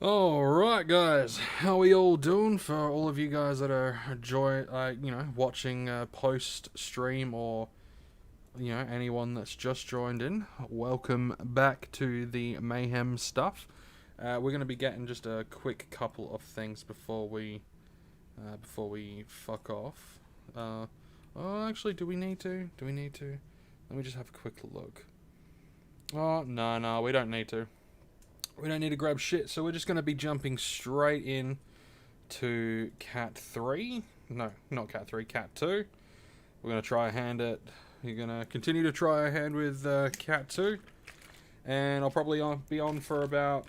Alright guys, how are we all doing? For all of you guys that are watching post stream, or anyone that's just joined in, welcome back to the Mayhem stuff. We're going to be getting just a quick couple of things before we fuck off. Actually, do we need to? Let me just have a quick look. Oh, no, we don't need to. We don't need to grab shit, so we're just going to be jumping straight in to Cat 3. No, not Cat 3, Cat 2. We're going to try a hand at... You're going to continue to try a hand with Cat 2. And I'll probably be on for about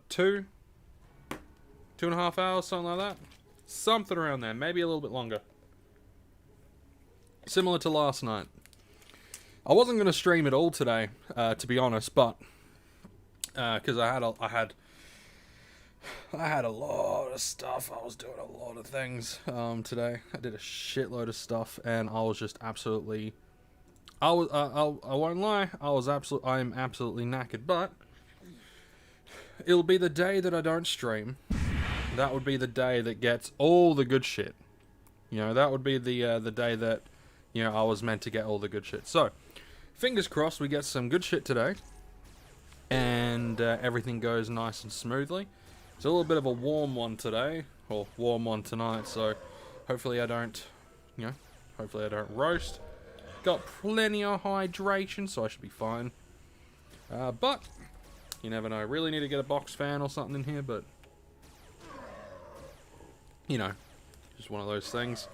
2.5 hours, something like that. Something around there, maybe a little bit longer. Similar to last night. I wasn't going to stream at all today, to be honest, but because I had a lot of stuff. I was doing a lot of things today. I did a shitload of stuff, and I was just absolutely. I won't lie. I'm absolutely knackered, but it'll be the day that I don't stream. That would be the day that gets all the good shit. That would be the day that I was meant to get all the good shit. So. Fingers crossed we get some good shit today, and everything goes nice and smoothly. It's a little bit of a warm one today, or warm one tonight, so hopefully I don't, roast. Got plenty of hydration, so I should be fine. But, you never know. Really need to get a box fan or something in here, but, just one of those things.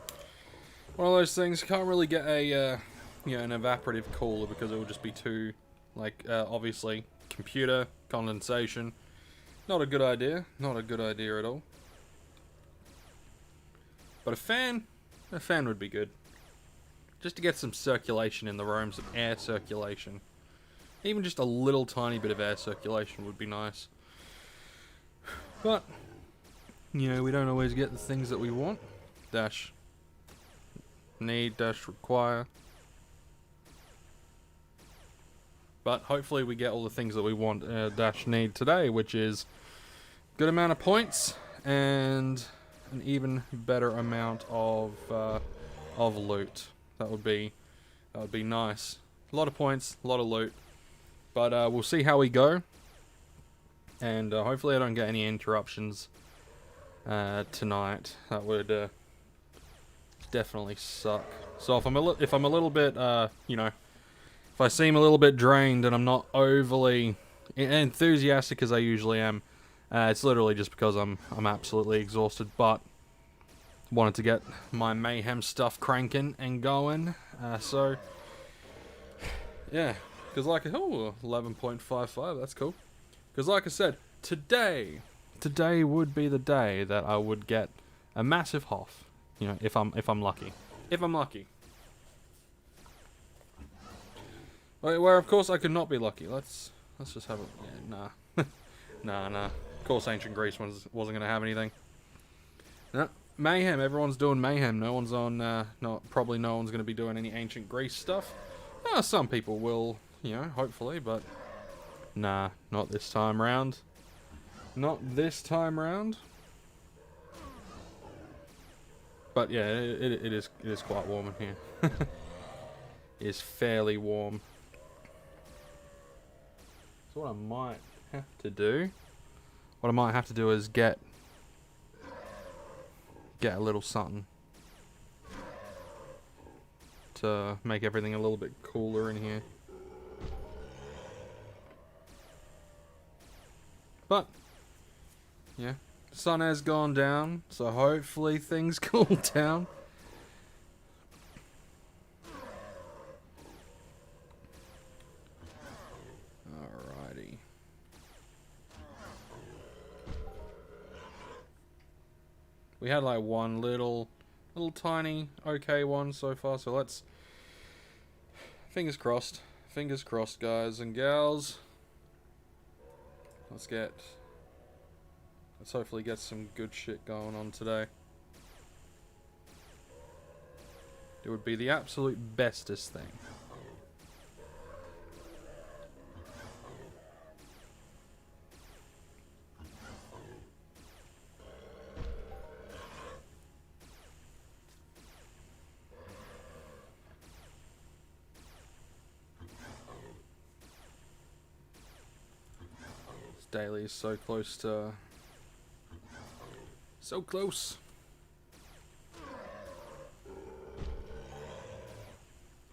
Can't really get a... an evaporative cooler because it will just be too, obviously, computer, condensation. Not a good idea. Not a good idea at all. But a fan would be good. Just to get some circulation in the room, some air circulation. Even just a little tiny bit of air circulation would be nice. But, we don't always get the things that we want. Need, require. But hopefully we get all the things that we want need today, which is good amount of points and an even better amount of loot. That would be nice. A lot of points, a lot of loot. But we'll see how we go, and hopefully I don't get any interruptions tonight. That would definitely suck. So if I'm a little bit if I seem a little bit drained and I'm not overly enthusiastic as I usually am, it's literally just because I'm absolutely exhausted, but wanted to get my Mayhem stuff cranking and going. So, yeah, because 11.55, that's cool. Because like I said, today would be the day that I would get a massive hoff, if I'm lucky. If I'm lucky. Where of course I could not be lucky. Let's just have a nah. Of course Ancient Greece wasn't gonna have anything. No, Mayhem. Everyone's doing Mayhem. No one's on. Probably no one's gonna be doing any Ancient Greece stuff. Some people will, hopefully, but nah, not this time round. Not this time round. But yeah, it is quite warm in here. It is fairly warm. So what I might have to do is get a little something to make everything a little bit cooler in here. But yeah, the sun has gone down, so hopefully things cool down. We had like one little tiny okay one so far, so let's fingers crossed, guys and gals. Let's hopefully get some good shit going on today. It would be the absolute bestest thing. daily is so close to... So close.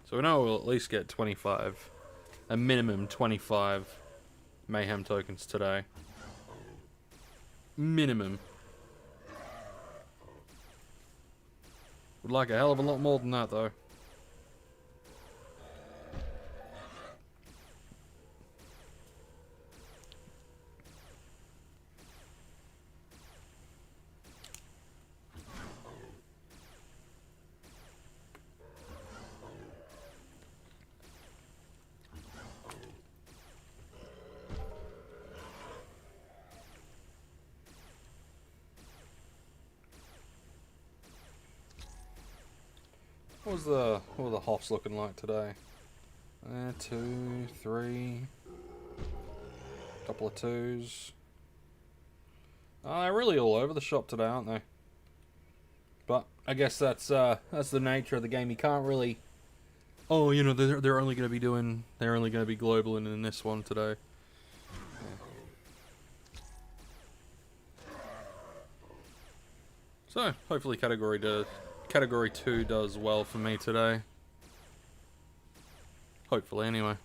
So we know we'll at least get 25. A minimum 25 Mayhem tokens today. Minimum. Would like a hell of a lot more than that, though. What were the hops looking like today? 2, 3, couple of 2s. They're really all over the shop today, aren't they? But I guess that's the nature of the game. You can't really. Oh, you know, they're only going to be doing. They're only going to be global in this one today. So hopefully Category 2 does well for me today. Hopefully, anyway.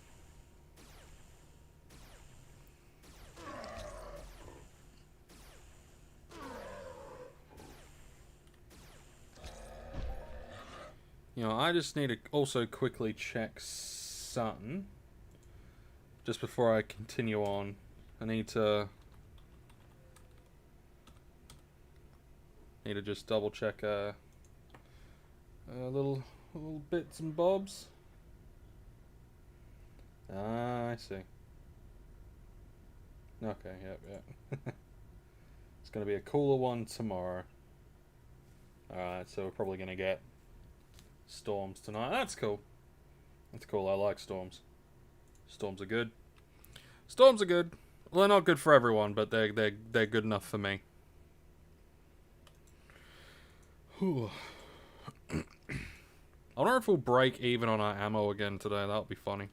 You know, I just need to also quickly check something. Just before I continue on. I need to just double check little bits and bobs. Ah, I see. Okay, yep. It's gonna be a cooler one tomorrow. Alright, so we're probably gonna get storms tonight. That's cool. That's cool. I like storms. Storms are good. Storms are good. Well, they're not good for everyone, but they're good enough for me. Whew. I wonder if we'll break even on our ammo again today. That'll be funny.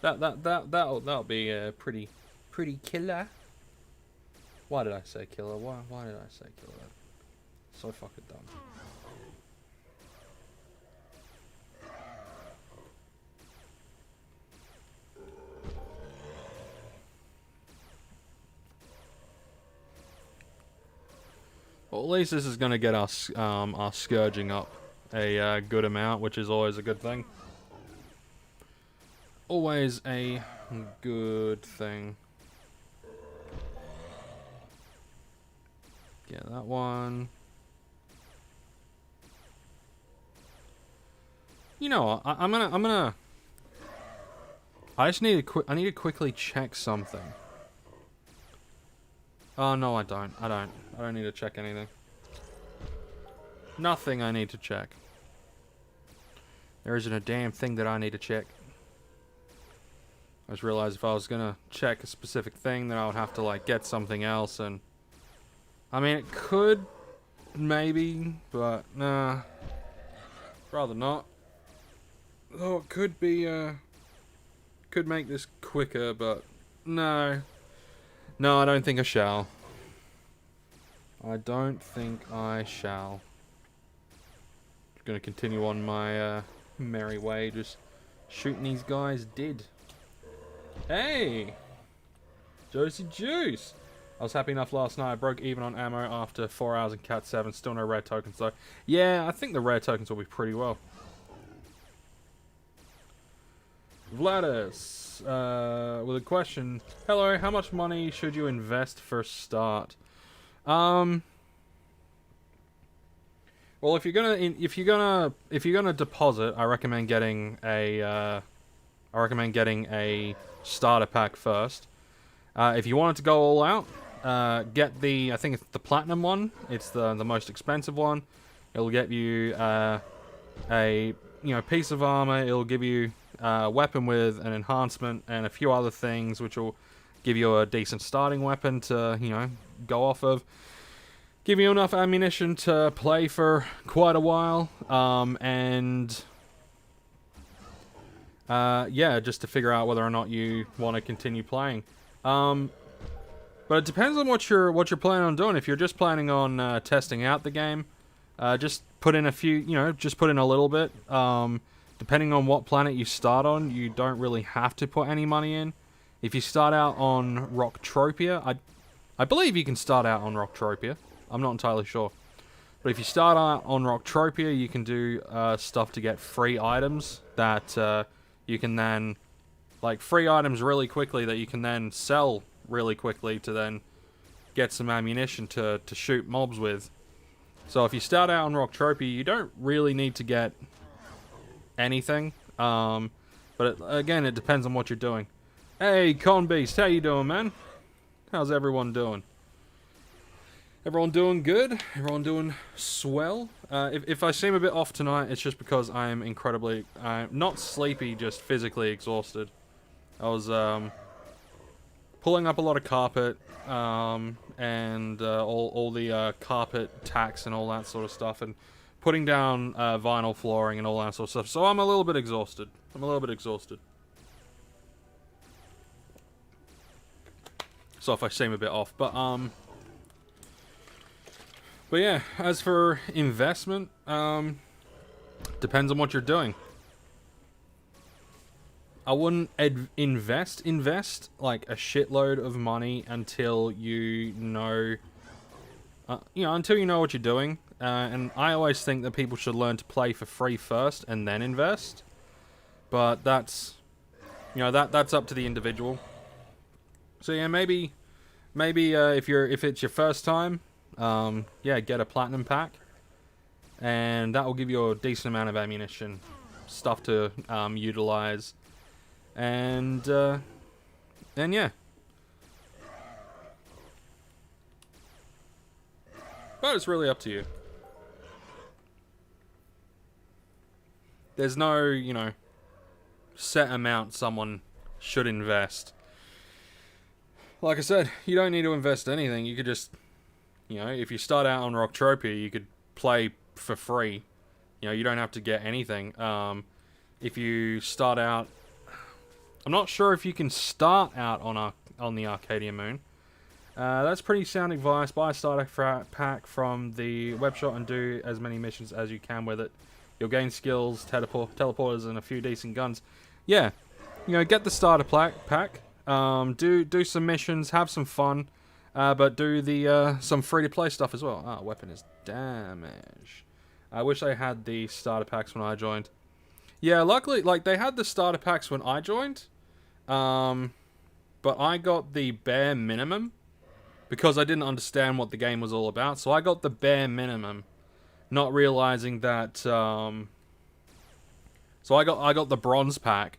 That'll be pretty killer. Why did I say killer? Why did I say killer? So fucking dumb. Well, at least this is gonna get us our scourging up a good amount, which is always a good thing. Always a good thing. Get that one. You know what? I'm gonna. I just need to I need to quickly check something. Oh no, I don't. I don't need to check anything. Nothing I need to check. There isn't a damn thing that I need to check. I just realized if I was gonna check a specific thing, then I would have to like get something else, and I mean it could, maybe, but nah, rather not. Though it could be, could make this quicker, but no, I don't think I shall. I don't think I shall. Just gonna continue on my merry way, just shooting these guys dead. Hey! Josie Juice! I was happy enough last night. I broke even on ammo after 4 hours in Cat 7. Still no rare tokens though. Yeah, I think the rare tokens will be pretty well. Vladis, with a question. Hello, how much money should you invest for a start? Well, if you're gonna deposit, I recommend getting a starter pack first. If you wanted to go all out, get I think it's the platinum one. It's the most expensive one. It'll get you a piece of armor. It'll give you a weapon with an enhancement and a few other things, which will give you a decent starting weapon to go off of. Give you enough ammunition to play for quite a while, yeah, just to figure out whether or not you want to continue playing. But it depends on what you're planning on doing. If you're just planning on testing out the game, just put in a few, just put in a little bit. Depending on what planet you start on, you don't really have to put any money in. If you start out on Entropia, I believe you can start out on Entropia. I'm not entirely sure. But if you start out on Entropia, you can do stuff to get free items that you can then, like free items really quickly that you can then sell really quickly to then get some ammunition to shoot mobs with. So if you start out on Entropia, you don't really need to get anything. But again, it depends on what you're doing. Hey, Con Beast, how you doing, man? How's everyone doing? Everyone doing good? Everyone doing swell? If I seem a bit off tonight, it's just because I am incredibly, not sleepy, just physically exhausted. I was pulling up a lot of carpet, and all the carpet tacks and all that sort of stuff, and putting down vinyl flooring and all that sort of stuff. So I'm a little bit exhausted. So if I seem a bit off, but yeah, as for investment, depends on what you're doing. I wouldn't invest like a shitload of money until you know, until you know what you're doing. And I always think that people should learn to play for free first and then invest. But that's, that's up to the individual. So yeah, maybe if it's your first time, yeah, get a platinum pack, and that will give you a decent amount of ammunition, stuff to utilize, and yeah. But it's really up to you. There's no, set amount someone should invest. Like I said, you don't need to invest anything. You could just, if you start out on Entropia, you could play for free. You don't have to get anything. If you start out, I'm not sure if you can start out on the Arcadia Moon. That's pretty sound advice. Buy a starter pack from the web shop and do as many missions as you can with it. You'll gain skills, teleporters, and a few decent guns. Yeah, get the starter pack. Do some missions, have some fun, but do the some free-to-play stuff as well. Weapon is damage. I wish I had the starter packs when I joined. Yeah, luckily, they had the starter packs when I joined, but I got the bare minimum because I didn't understand what the game was all about. So I got the bare minimum, not realizing that. So I got the bronze pack.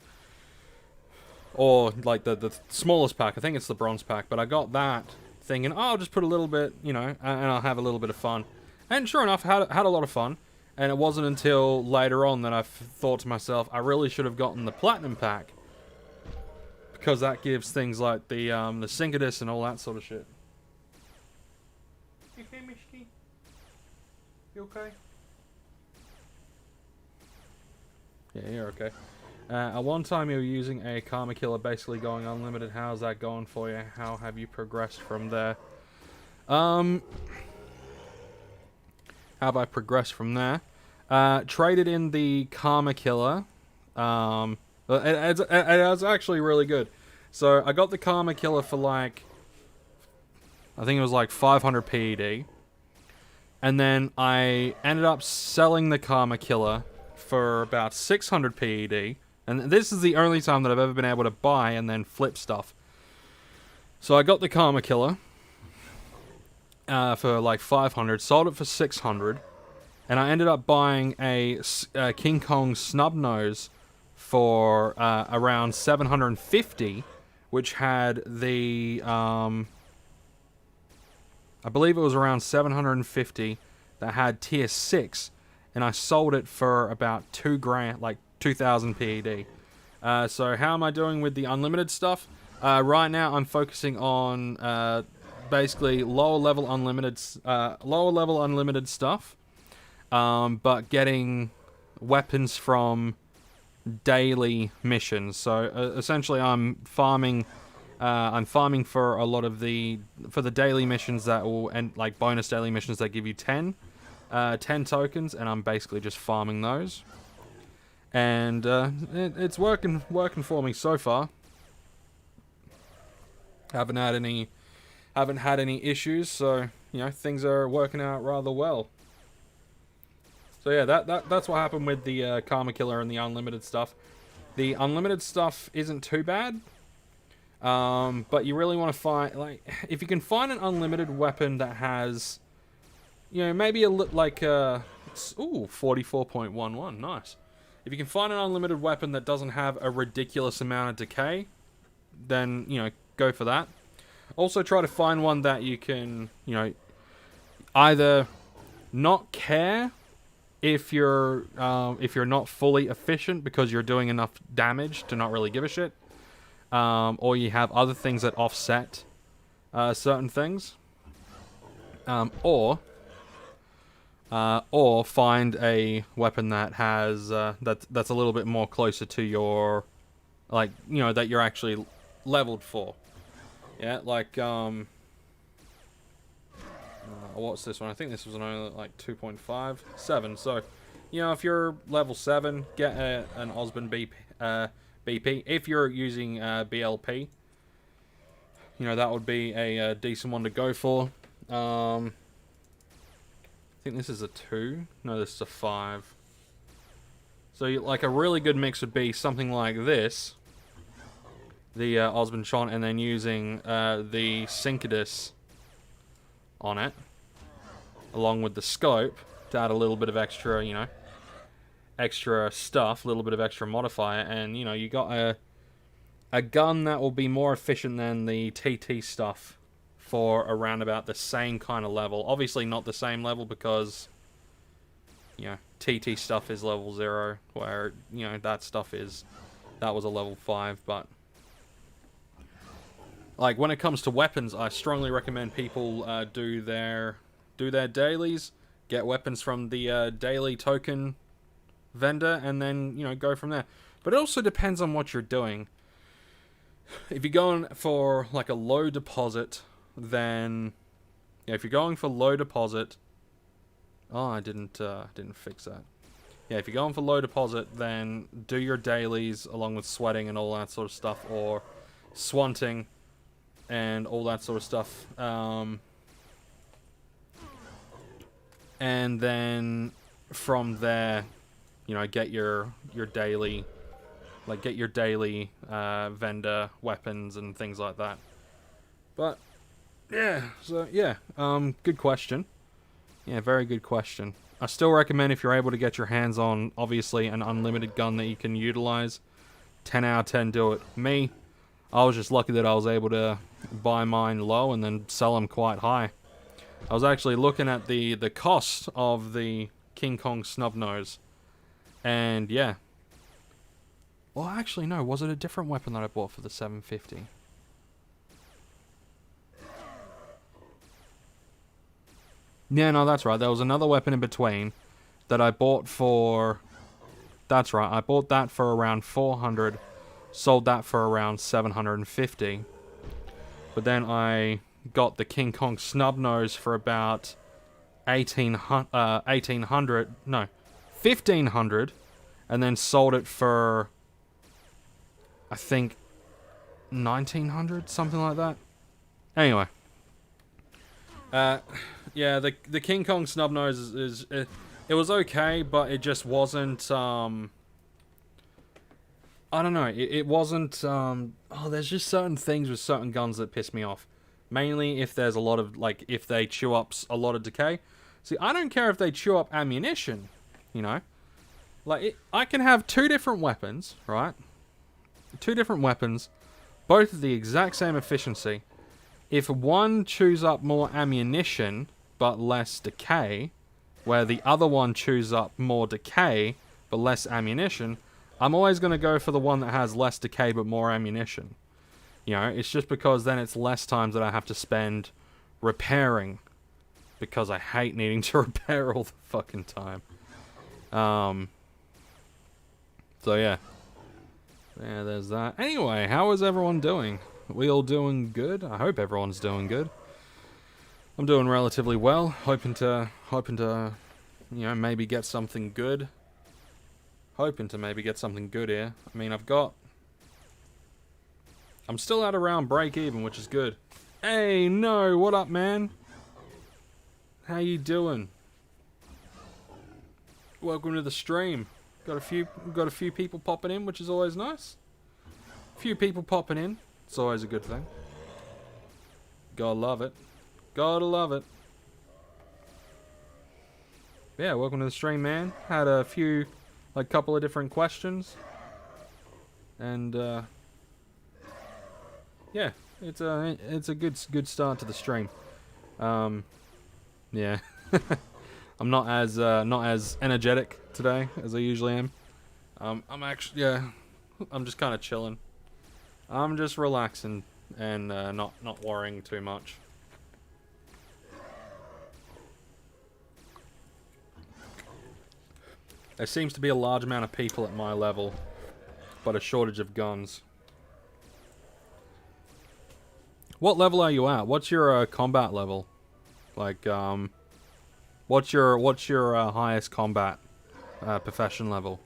Or, the smallest pack. I think it's the bronze pack. But I got that thinking, I'll just put a little bit, and I'll have a little bit of fun. And sure enough, had a lot of fun. And it wasn't until later on that I thought to myself, I really should have gotten the platinum pack. Because that gives things like the Syncadus and all that sort of shit. You okay, Mishki? You okay? Yeah, you're okay. At one time you were using a Karma Killer, basically going unlimited. How's that going for you? How have you progressed from there? How have I progressed from there? Traded in the Karma Killer. It's actually really good. So I got the Karma Killer for I think it was 500 PED. And then I ended up selling the Karma Killer for about 600 PED. And this is the only time that I've ever been able to buy and then flip stuff. So I got the Karma Killer for 500, sold it for 600, and I ended up buying a King Kong Snubnose for around 750, which had the I believe it was around 750 that had tier 6, and I sold it for about $2,000, 2,000 PED. So how am I doing with the unlimited stuff? Right now I'm focusing on basically lower level unlimited stuff, but getting weapons from daily missions. So essentially I'm farming I'm farming for a lot of the daily missions that will, and like bonus daily missions that give you 10 tokens, and I'm basically just farming those. And it's working for me so far. Haven't had any issues, so things are working out rather well. So yeah, that's what happened with the Karma Killer and the unlimited stuff. The unlimited stuff isn't too bad. But you really want to find, like, if you can find an unlimited weapon that has, maybe ooh, 44.11, nice. If you can find an unlimited weapon that doesn't have a ridiculous amount of decay, then, go for that. Also try to find one that you can, either not care if you're not fully efficient because you're doing enough damage to not really give a shit. Or you have other things that offset certain things, or find a weapon that has that's a little bit more closer to your, like, that you're actually leveled for. Yeah, like what's this one? I think this was only like 2.57. So, if you're level 7, get an Osborne BP. If you're using BLP, that would be a decent one to go for. I think this is a 2. No, this is a 5. So, like, a really good mix would be something like this, the Osborne Shot, and then using the Syncadus on it, along with the scope to add a little bit of extra, extra stuff, a little bit of extra modifier, and you got a gun that will be more efficient than the TT stuff for around about the same kind of level. Obviously not the same level because TT stuff is level 0, where that was a level 5. But like, when it comes to weapons, I strongly recommend people do their dailies, get weapons from the daily token vendor, and then go from there. But it also depends on what you're doing. If you're going for like a low deposit, then if you're going for low deposit, I didn't fix that. Yeah, if you're going for low deposit, then do your dailies along with sweating and all that sort of stuff, or swanting and all that sort of stuff. And then from there, get your daily, vendor weapons and things like that. But yeah, so yeah, good question. Yeah, very good question. I still recommend, if you're able to get your hands on, obviously, an unlimited gun that you can utilize, 10 out of 10 do it. Me, I was just lucky that I was able to buy mine low and then sell them quite high. I was actually looking at the cost of the King Kong Snubnose, and yeah. Well, actually, no. Was it a different weapon that I bought for the 750? Yeah, no, that's right. There was another weapon in between that I bought for... That's right. I bought that for around 400, sold that for around 750. But then I got the King Kong Snubnose for about 1500, and then sold it for, I think, 1900, something like that. Anyway, yeah, the King Kong Snubnose is it was okay, but it just wasn't. I don't know. It wasn't. There's just certain things with certain guns that piss me off. Mainly if there's a lot of, like, if they chew up a lot of decay. See, I don't care if they chew up ammunition, Like, I can have 2 different weapons, right? 2 different weapons, both of the exact same efficiency. If one chews up more ammunition, but less decay, where the other one chews up more decay, but less ammunition, I'm always going to go for the one that has less decay, but more ammunition. It's just because then it's less times that I have to spend repairing, because I hate needing to repair all the fucking time. So yeah. Yeah, there's that. Anyway, how is everyone doing? We all doing good? I hope everyone's doing good. I'm doing relatively well. Hoping to, you know, maybe get something good. Hoping to maybe get something good here. I mean, I'm still at around break even, which is good. Hey, no, what up, man? How you doing? Welcome to the stream. Got a few people popping in, which is always nice. A few people popping in. It's always a good thing. Gotta love it. Gotta love it. Yeah, welcome to the stream, man. Had a few, like, couple of different questions. And, yeah, it's a good start to the stream. Yeah. I'm not as energetic today as I usually am. I'm actually, yeah, I'm just kind of chilling. I'm just relaxing and not worrying too much. There seems to be a large amount of people at my level, but a shortage of guns. What level are you at? What's your combat level? Like, what's your highest combat profession level?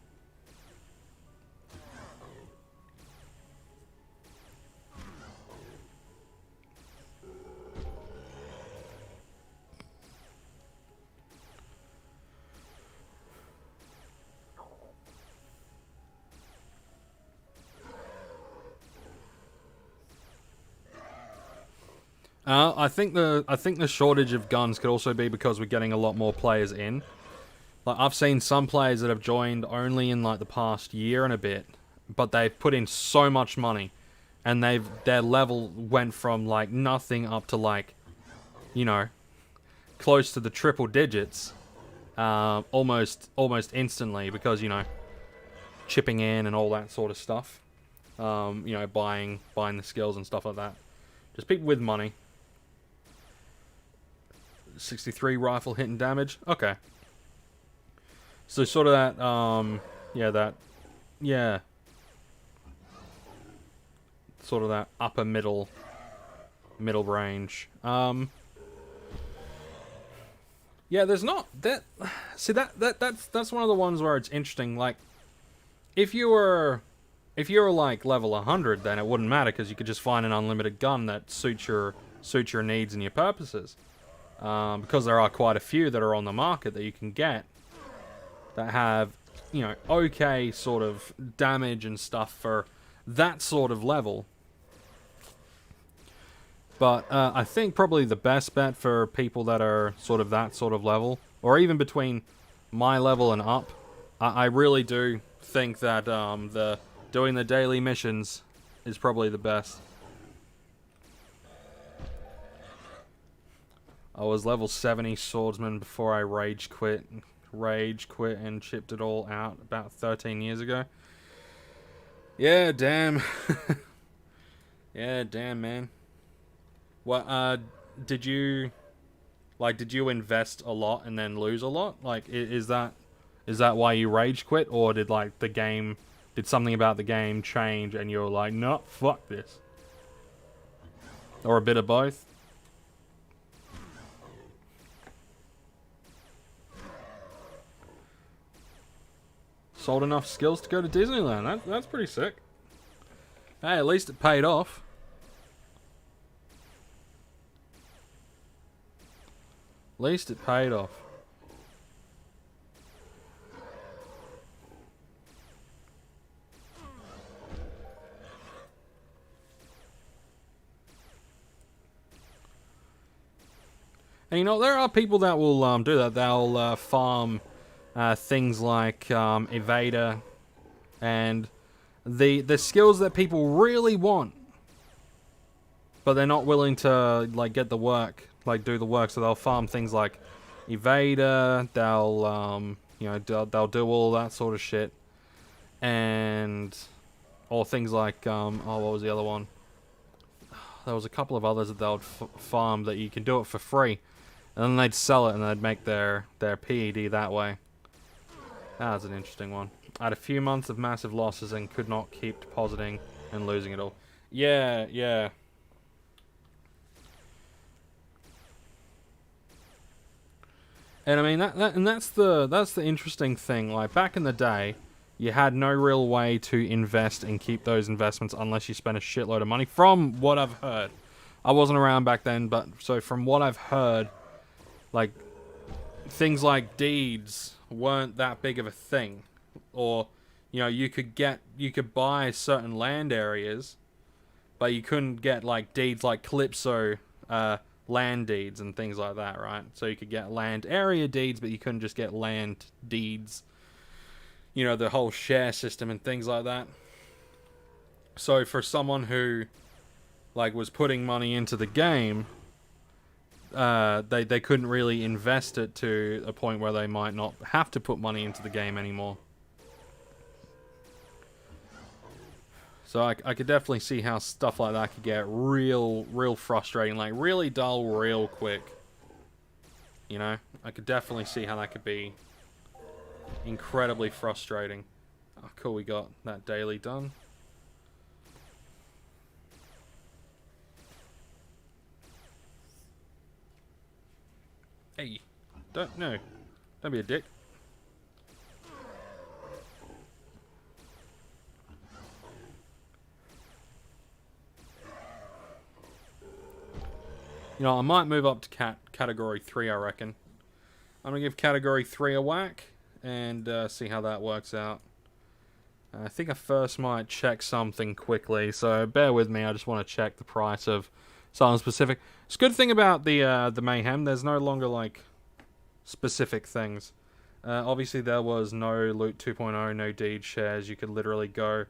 I think the shortage of guns could also be because we're getting a lot more players in. Like, I've seen some players that have joined only in like the past year and a bit, but they've put in so much money, and their level went from like nothing up to like, you know, close to the triple digits, almost instantly, because, you know, chipping in and all that sort of stuff. You know, buying the skills and stuff like that. Just people with money. 63 rifle hit and damage. Okay. So sort of that, yeah. Sort of that upper middle range. Yeah, there's not that. See, that's one of the ones where it's interesting. Like, if you were like level 100, then it wouldn't matter because you could just find an unlimited gun that suits your needs and your purposes. Because there are quite a few that are on the market that you can get that have, you know, okay sort of damage and stuff for that sort of level. But I think probably the best bet for people that are sort of that sort of level, or even between my level and up, I really do think that doing the daily missions is probably the best. I was level 70 swordsman before I rage quit and chipped it all out about 13 years ago. Yeah, damn. Yeah, damn, man. What, did you invest a lot and then lose a lot? Like, is that why you rage quit, or did something about the game change and you were like, no, fuck this? Or a bit of both? Sold enough skills to go to Disneyland. That's pretty sick. Hey, at least it paid off. At least it paid off. And you know, there are people that will do that. They'll farm things like Evader and the skills that people really want, but they're not willing to like get the work, like do the work. So they'll farm things like Evader. They'll you know, they'll do all that sort of shit, and or things like oh, what was the other one? There was a couple of others that they'll farm that you can do it for free, and then they'd sell it and they'd make their PED that way. That was an interesting one. I had a few months of massive losses and could not keep depositing and losing it all. Yeah, yeah. And I mean that's the interesting thing. Like back in the day, you had no real way to invest and keep those investments unless you spent a shitload of money. From what I've heard, I wasn't around back then, but so from what I've heard, like things like deeds weren't that big of a thing, or you know you could buy certain land areas, but you couldn't get like deeds like Calypso land deeds and things like that, right? So you could get land area deeds, but you couldn't just get land deeds. You know, the whole share system and things like that. So for someone who like was putting money into the game, they couldn't really invest it to a point where they might not have to put money into the game anymore. So I could definitely see how stuff like that could get real frustrating, like really dull real quick. You know, I could definitely see how that could be incredibly frustrating. Oh, cool, we got that daily done. Hey, don't be a dick. You know, I might move up to category 3, I reckon. I'm going to give category 3 a whack and see how that works out. I think I first might check something quickly, so bear with me. I just want to check the price of something specific. It's a good thing about the Mayhem. There's no longer, like, specific things. Obviously, there was no Loot 2.0, no deed shares. You could literally go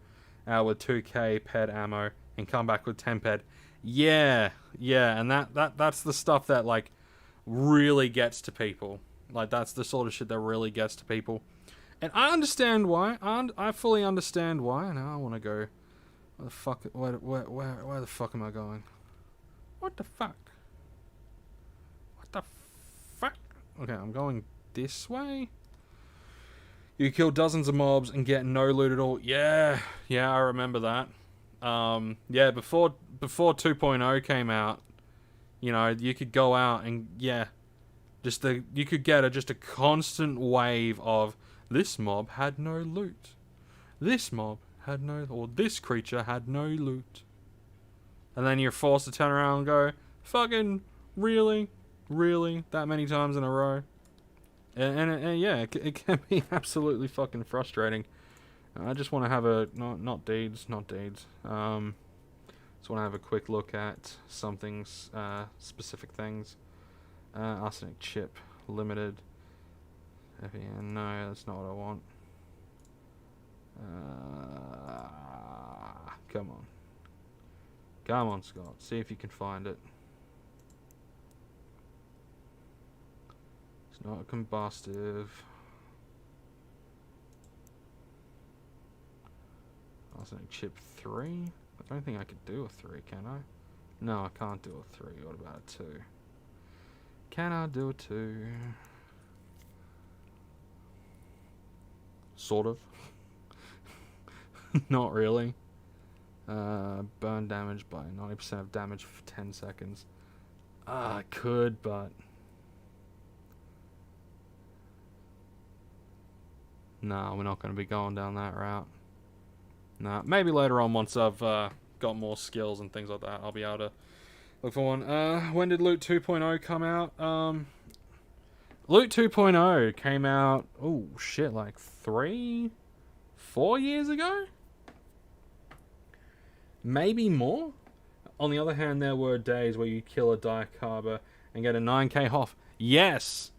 out with 2k ped ammo and come back with 10 ped. Yeah, and that's the stuff that like really gets to people. Like that's the sort of shit that really gets to people, and I understand why. I fully understand why. Now I want to go. Where the fuck? Where the fuck am I going? What the fuck? What the fuck? Okay, I'm going this way. You kill dozens of mobs and get no loot at all. Yeah, I remember that. Yeah, before 2.0 came out, you know, you could go out and you could get just a constant wave of this mob had no loot. This mob had no, or this creature had no loot. And then you're forced to turn around and go, fucking really, that many times in a row. And yeah, it can be absolutely fucking frustrating. I just want to have a not deeds. Just want to have a quick look at something's specific things. Arsenic chip limited. FEN, no, that's not what I want. Come on, Scott. See if you can find it. It's not combustive. Arsenic chip 3? I don't think I could do a 3, can I? No, I can't do a 3. What about a 2? Can I do a 2? Sort of. Not really. Burn damage by 90% of damage for 10 seconds. I could, but... No, we're not going to be going down that route. Nah, maybe later on once I've got more skills and things like that, I'll be able to look for one. When did Loot 2.0 come out? Loot 2.0 came out, oh shit, like 3-4 years ago? Maybe more? On the other hand, there were days where you kill a Diacarba and get a 9k Hoff. Yes!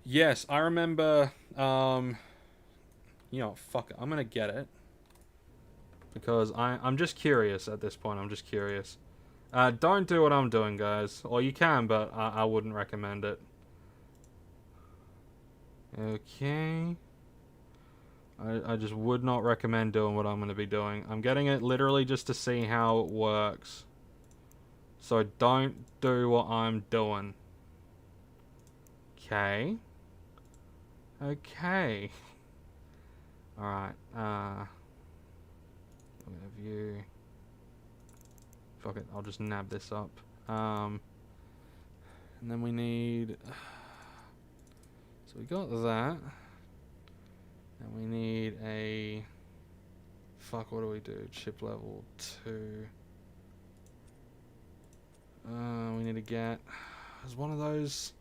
Yes, I remember, you know, fuck it, I'm gonna get it. Because I'm just curious at this point, I'm just curious. Don't do what I'm doing, guys. Or you can, but I wouldn't recommend it. Okay. I just would not recommend doing what I'm going to be doing. I'm getting it literally just to see how it works. So don't do what I'm doing. Okay. Okay. Alright. View. Fuck it, I'll just nab this up. And then we need... So we got that. And we need a... Fuck, what do we do? Chip level 2. We need to get... Is one of those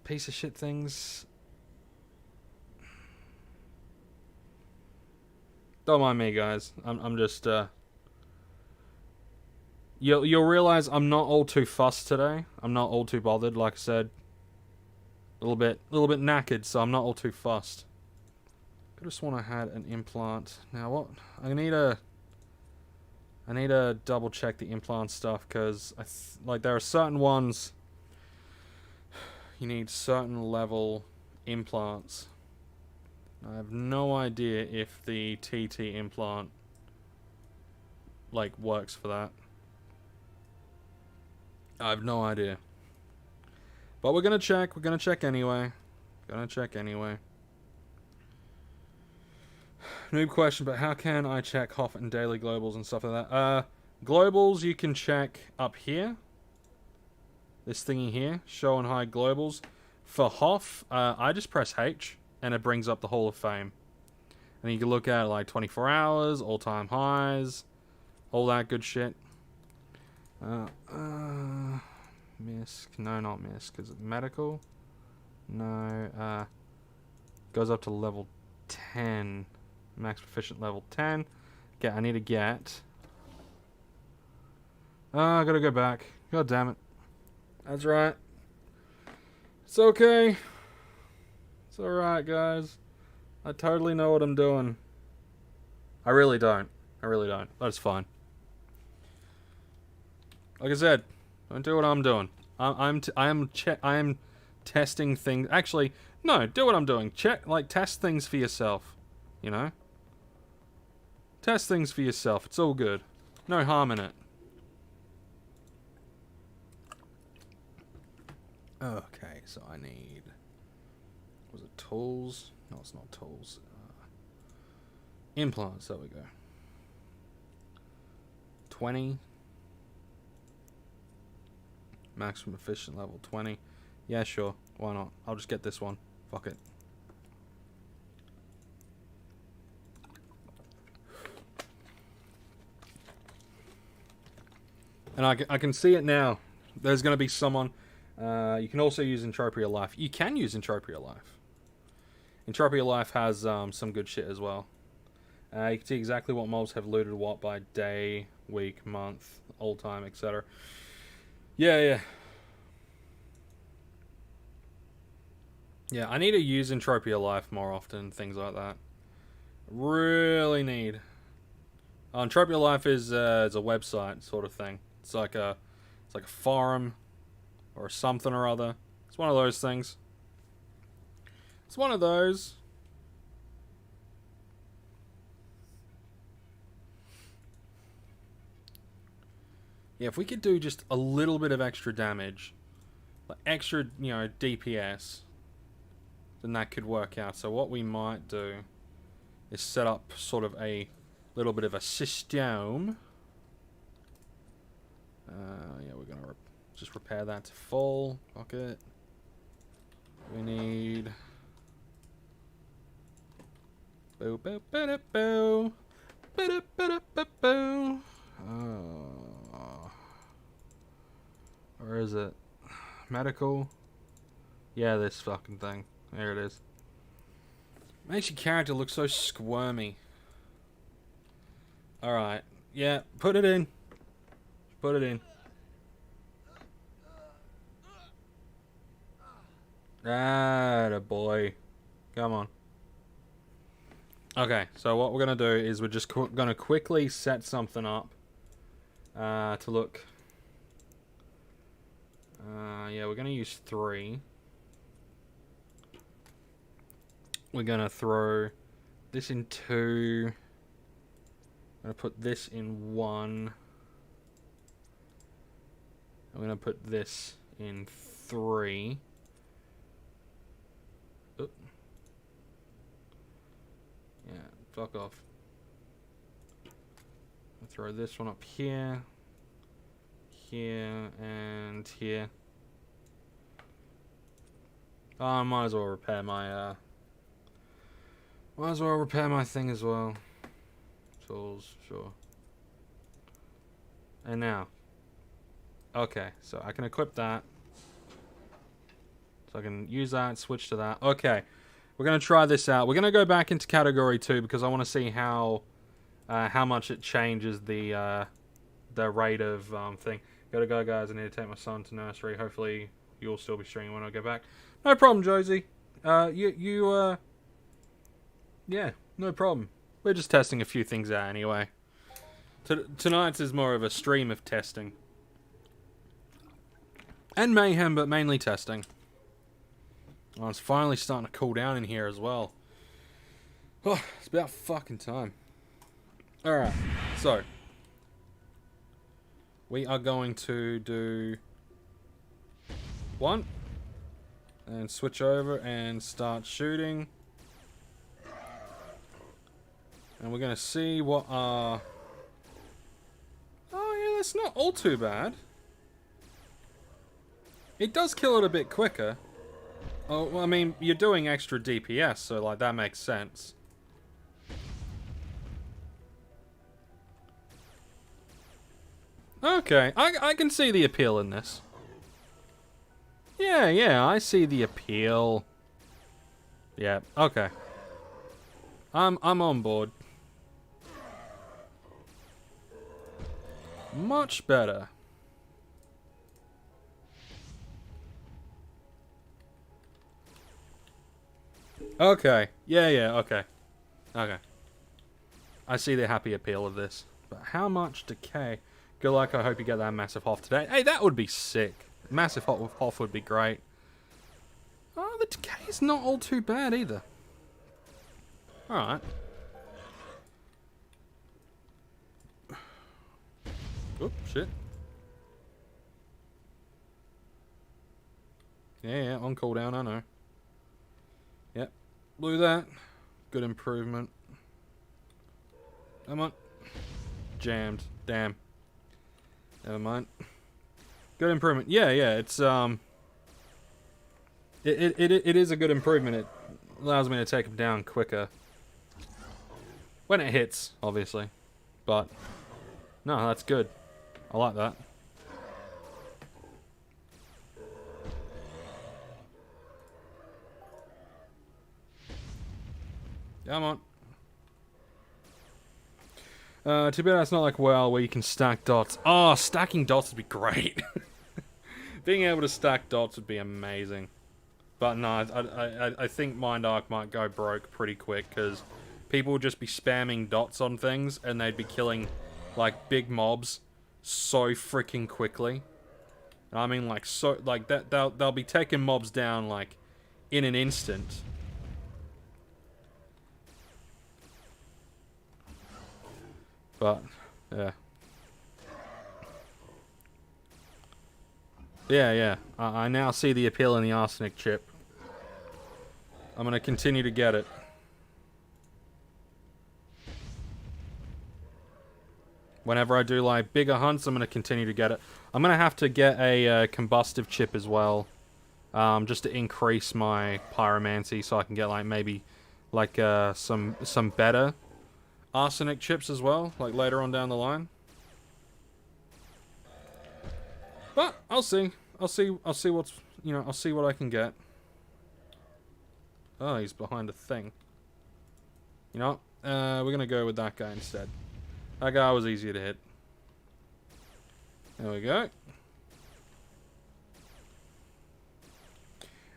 piece of shit things... Don't mind me, guys. I'm just... You'll realize I'm not all too fussed today. I'm not all too bothered, like I said. A little bit knackered, so I'm not all too fussed. I just want to had an implant. Now what? I need to double check the implant stuff, because like there are certain ones you need certain level implants. I have no idea if the TT implant like works for that. I have no idea. But we're gonna check. We're gonna check anyway. Noob question, but how can I check Hoff and daily globals and stuff like that? Globals you can check up here. This thingy here, show and hide globals. For Hoff, I just press H and it brings up the Hall of Fame. And you can look at like 24 hours, all-time highs, all that good shit. MISC. No, not MISC. Is it medical? No. Goes up to level 10. Max proficient level 10. Okay, I need to get... I gotta go back. God damn it. That's right. It's okay. It's alright, guys. I totally know what I'm doing. I really don't. That's fine. Like I said, don't do what I'm doing. I am testing things. Actually, no, do what I'm doing. Test things for yourself. You know? Test things for yourself. It's all good. No harm in it. Okay, so I need... Was it tools? No, it's not tools. Implants, there we go. 20. Maximum efficient level 20. Yeah, sure. Why not? I'll just get this one. Fuck it. And I can see it now. There's going to be someone... you can also use Entropia Life. You can use Entropia Life. Entropia Life has some good shit as well. You can see exactly what mobs have looted what by day, week, month, all time, etc. Yeah. Yeah, I need to use Entropia Life more often, things like that. Really need. Entropia Life is a website sort of thing. It's like a forum or something or other. It's one of those things. It's one of those. Yeah, if we could do just a little bit of extra damage, like extra, DPS, then that could work out. So what we might do is set up sort of a little bit of a system. Yeah, we're gonna just repair that to full. Fuck it. We need... Boo, boo, boo, boo, boo, boo, boo, boo. Where is it? Medical? Yeah, this fucking thing. There it is. Makes your character look so squirmy. Alright. Yeah, put it in. Put it in. Atta boy. Come on. Okay, so what we're going to do is we're just going to quickly set something up to look... yeah, we're going to use 3. We're going to throw this in 2. I'm going to put this in 1. I'm going to put this in 3. Oop. Yeah, fuck off. I'll throw this one up here. here and here. Oh, I might as well repair my thing as well. Tools, sure. And now. Okay, so I can equip that. So I can use that, switch to that. Okay, we're going to try this out. We're going to go back into category 2 because I want to see how much it changes the rate of thing. Gotta go, guys. I need to take my son to nursery. Hopefully you'll still be streaming when I get back. No problem, Josie. Yeah, no problem. We're just testing a few things out anyway. Tonight's is more of a stream of testing. And Mayhem, but mainly testing. Oh, it's finally starting to cool down in here as well. Oh, it's about fucking time. Alright, so. We are going to do 1. And switch over and start shooting. And we're going to see what our... Oh yeah, that's not all too bad. It does kill it a bit quicker. Oh, well, I mean, you're doing extra DPS, so like that makes sense. Okay, I can see the appeal in this. Yeah, I see the appeal. Yeah, okay. I'm on board. Much better. Okay. Yeah, okay. Okay. I see the happy appeal of this. But how much decay? Good luck, I hope you get that massive Hoff today. Hey, that would be sick. Massive Hoff would be great. Oh, the decay is not all too bad either. Alright. Oop, shit. Yeah, on cooldown, I know. Yep. Blew that. Good improvement. Come on. Jammed. Damn. Never mind. Good improvement. Yeah, it's it is a good improvement. It allows me to take him down quicker. When it hits, obviously. But no, that's good. I like that. Come on. Too bad it's not like WoW where you can stack dots. Oh, stacking dots would be great. Being able to stack dots would be amazing. But no, I think Mind Arc might go broke pretty quick because people would just be spamming dots on things and they'd be killing like big mobs so freaking quickly. I mean, like so, like that they'll be taking mobs down like in an instant. But yeah. Yeah. I now see the appeal in the arsenic chip. I'm gonna continue to get it. Whenever I do like bigger hunts, I'm gonna continue to get it. I'm gonna have to get a combustive chip as well, just to increase my pyromancy, so I can get like maybe like some better arsenic chips as well, like later on down the line. But I'll see what's, you know, I'll see what I can get. Oh, he's behind a thing. You know, we're gonna go with that guy instead. That guy was easier to hit. There we go.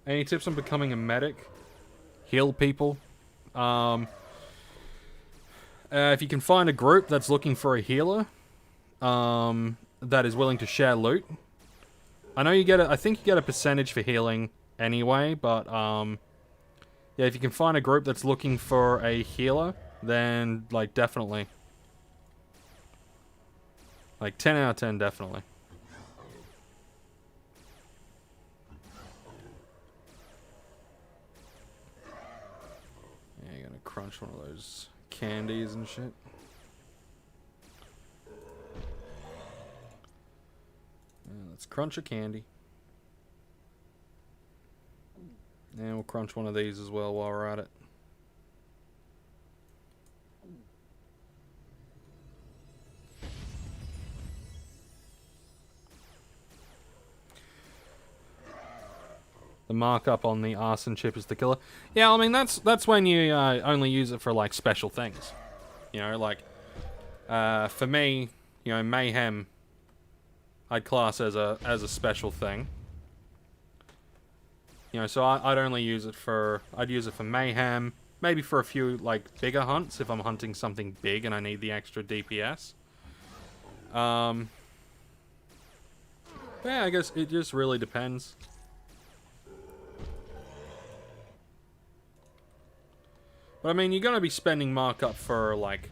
Any tips on becoming a medic? Heal people. If you can find a group that's looking for a healer, that is willing to share loot. I know you get I think you get a percentage for healing anyway, but yeah, if you can find a group that's looking for a healer, then like definitely. Like 10 out of 10, definitely. Yeah, you're gonna crunch one of those candies and shit. crunch a candy. And we'll crunch one of these as well while we're at it. The markup on the arson chip is the killer. Yeah, I mean, that's when you only use it for, like, special things. You know, like, for me, you know, Mayhem, I'd class as a special thing. You know, so I'd only use it for, I'd use it for Mayhem, maybe for a few, like, bigger hunts, if I'm hunting something big and I need the extra DPS. Yeah, I guess it just really depends. But I mean, you're going to be spending markup for, like,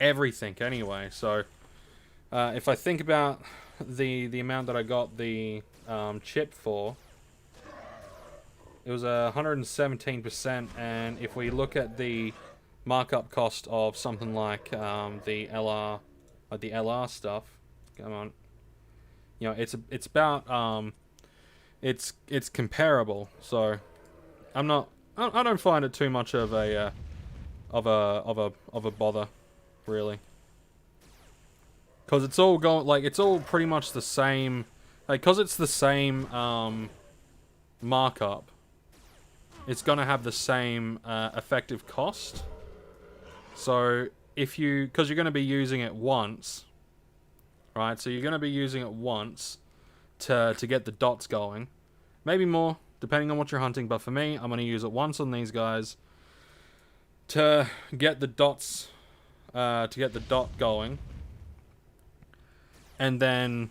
everything anyway. So, if I think about the amount that I got the chip for, it was 117%. And if we look at the markup cost of something like the LR stuff, come on, you know, it's about it's comparable. So, I don't find it too much of a bother, really, because it's all it's all pretty much the same, like, because it's the same markup. It's gonna have the same effective cost. So because you're gonna be using it once, right? So you're gonna be using it once to get the dots going, maybe more, depending on what you're hunting, but for me, I'm going to use it once on these guys to get the dots, to get the dot going, and then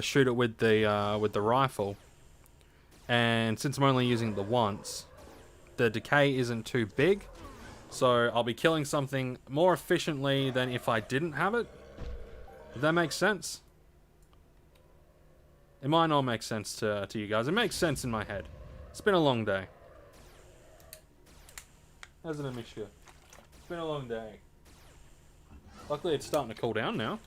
shoot it with the rifle. And since I'm only using the once, the decay isn't too big, so I'll be killing something more efficiently than if I didn't have it. If that makes sense. It might not make sense to you guys. It makes sense in my head. It's been a long day. Hasn't it, Monsieur? It's been a long day. Luckily, it's starting to cool down now.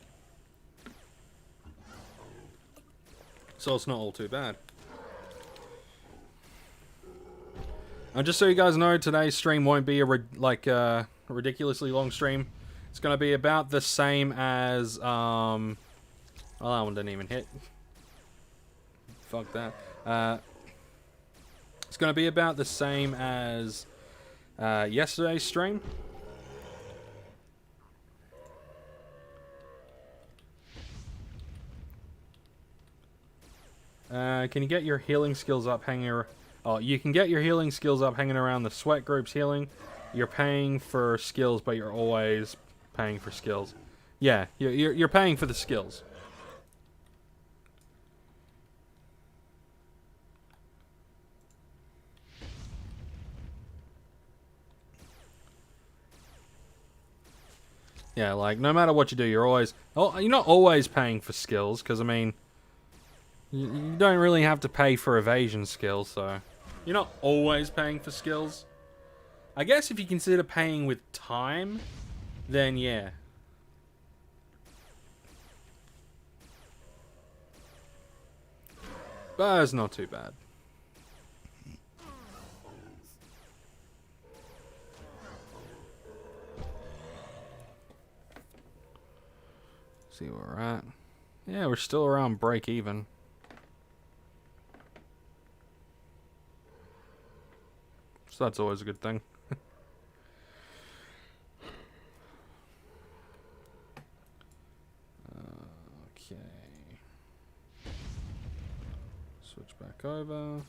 So it's not all too bad. And just so you guys know, today's stream won't be a ridiculously long stream. It's going to be about the same as... well, that one didn't even hit. Fuck that. It's going to be about the same as yesterday's stream. Can you get your healing skills up hanging... Oh, you can get your healing skills up hanging around the sweat groups healing. You're paying for skills, but you're always paying for skills. Yeah, you're paying for the skills. Yeah, like, no matter what you do, you're always... Oh, you're not always paying for skills, because, I mean... You don't really have to pay for evasion skills, so... You're not always paying for skills. I guess if you consider paying with time, then yeah. But it's not too bad. See where we're at. Yeah, we're still around break even. So that's always a good thing. Okay. Switch back over.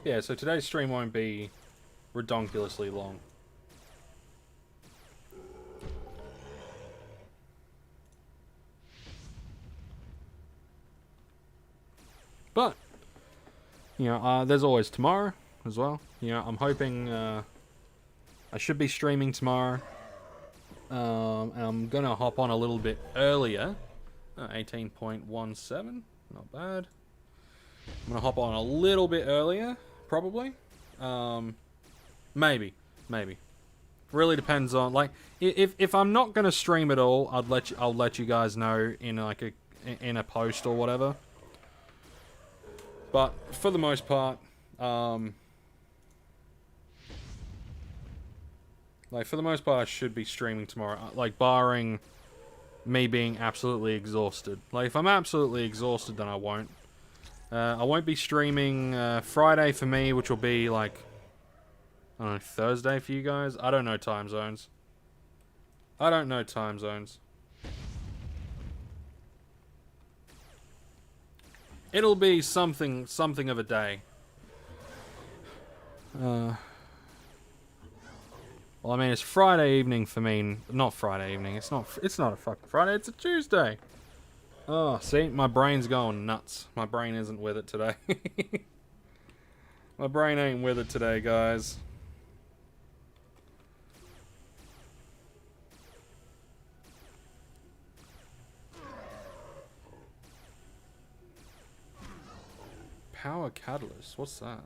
Yeah, so today's stream won't be redonkulously long. But, you know, there's always tomorrow as well. You know, I'm hoping I should be streaming tomorrow. And I'm going to hop on a little bit earlier. 18.17, not bad. I'm going to hop on a little bit earlier, probably. Maybe. Really depends on, like, if I'm not gonna stream at all, I'll let you guys know in like a post or whatever. But for the most part, like for the most part, I should be streaming tomorrow. Like barring me being absolutely exhausted. Like if I'm absolutely exhausted, then I won't. I won't be streaming Friday for me, which will be like, I don't know, Thursday for you guys. I don't know time zones. I don't know time zones. It'll be something of a day. Well, I mean, it's Friday evening for me. Not Friday evening. It's not a fucking Friday. It's a Tuesday. Oh, see, my brain's going nuts. My brain isn't with it today. My brain ain't with it today, guys. Power Catalyst? What's that?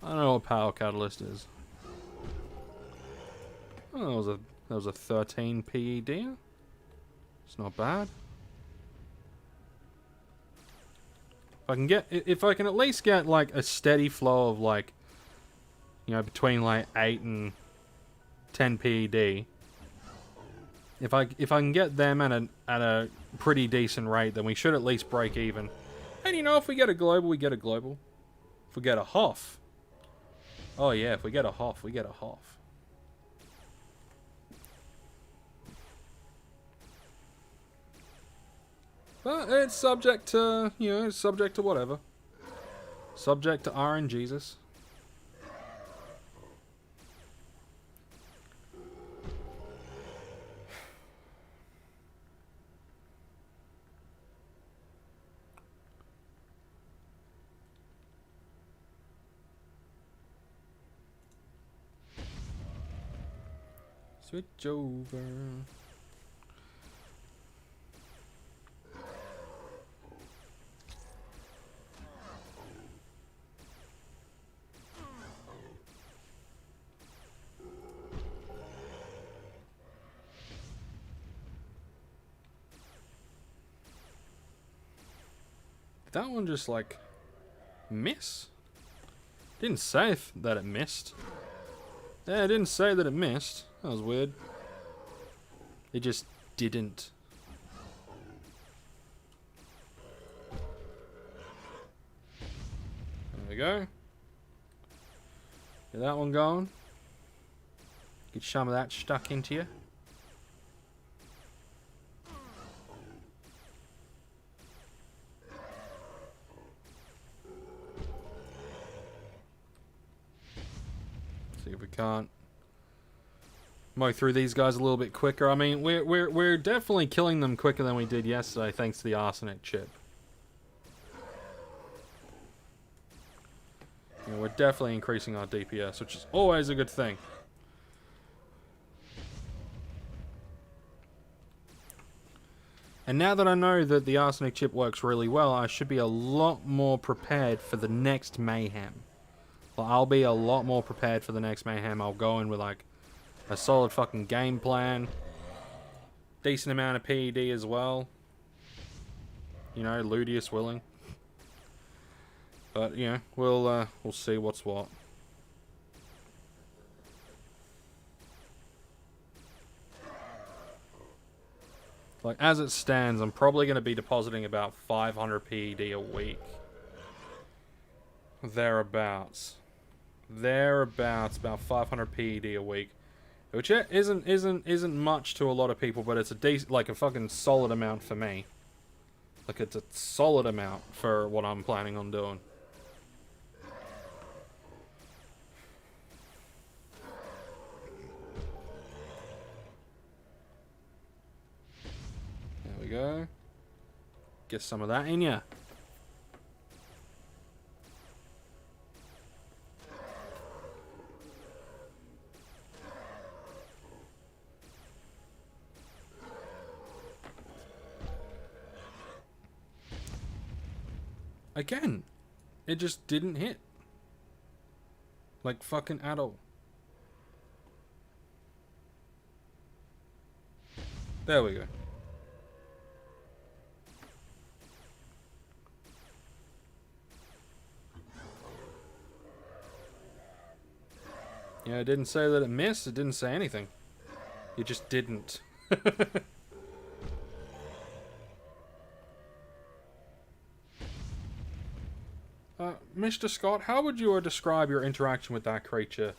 I don't know what Power Catalyst is. Oh, that was a 13 PED. It's not bad. If I can at least get like a steady flow of like, you know, between like 8 and 10 PED. If I can get them at a pretty decent rate, then we should at least break even. And you know, if we get a global, we get a global. If we get a Hoff. Oh yeah, if we get a Hoff, we get a Hoff. But it's subject to, you know, it's subject to whatever. Subject to RNGesus. Switch over. Did that one just like miss? Didn't say that it missed. Yeah, it didn't say that it missed. That was weird. It just didn't. There we go. Get that one going. Get some of that stuck into you. See if we can't mow through these guys a little bit quicker. I mean, we're definitely killing them quicker than we did yesterday, thanks to the arsenic chip. You know, we're definitely increasing our DPS, which is always a good thing. And now that I know that the arsenic chip works really well, I should be a lot more prepared for the next Mayhem. Well, I'll be a lot more prepared for the next Mayhem. I'll go in with like a solid fucking game plan. Decent amount of PED as well. You know, Ludius willing. But, you know, we'll see what's what. Like, as it stands, I'm probably going to be depositing about 500 PED a week. Thereabouts. Thereabouts, about 500 PED a week. Which isn't much to a lot of people, but it's a decent, like a fucking solid amount for me. Like, it's a solid amount for what I'm planning on doing. There we go. Get some of that in ya. Again, it just didn't hit. Like, fucking at all. There we go. Yeah, it didn't say that it missed. It didn't say anything. It just didn't. Mr. Scott, how would you describe your interaction with that creature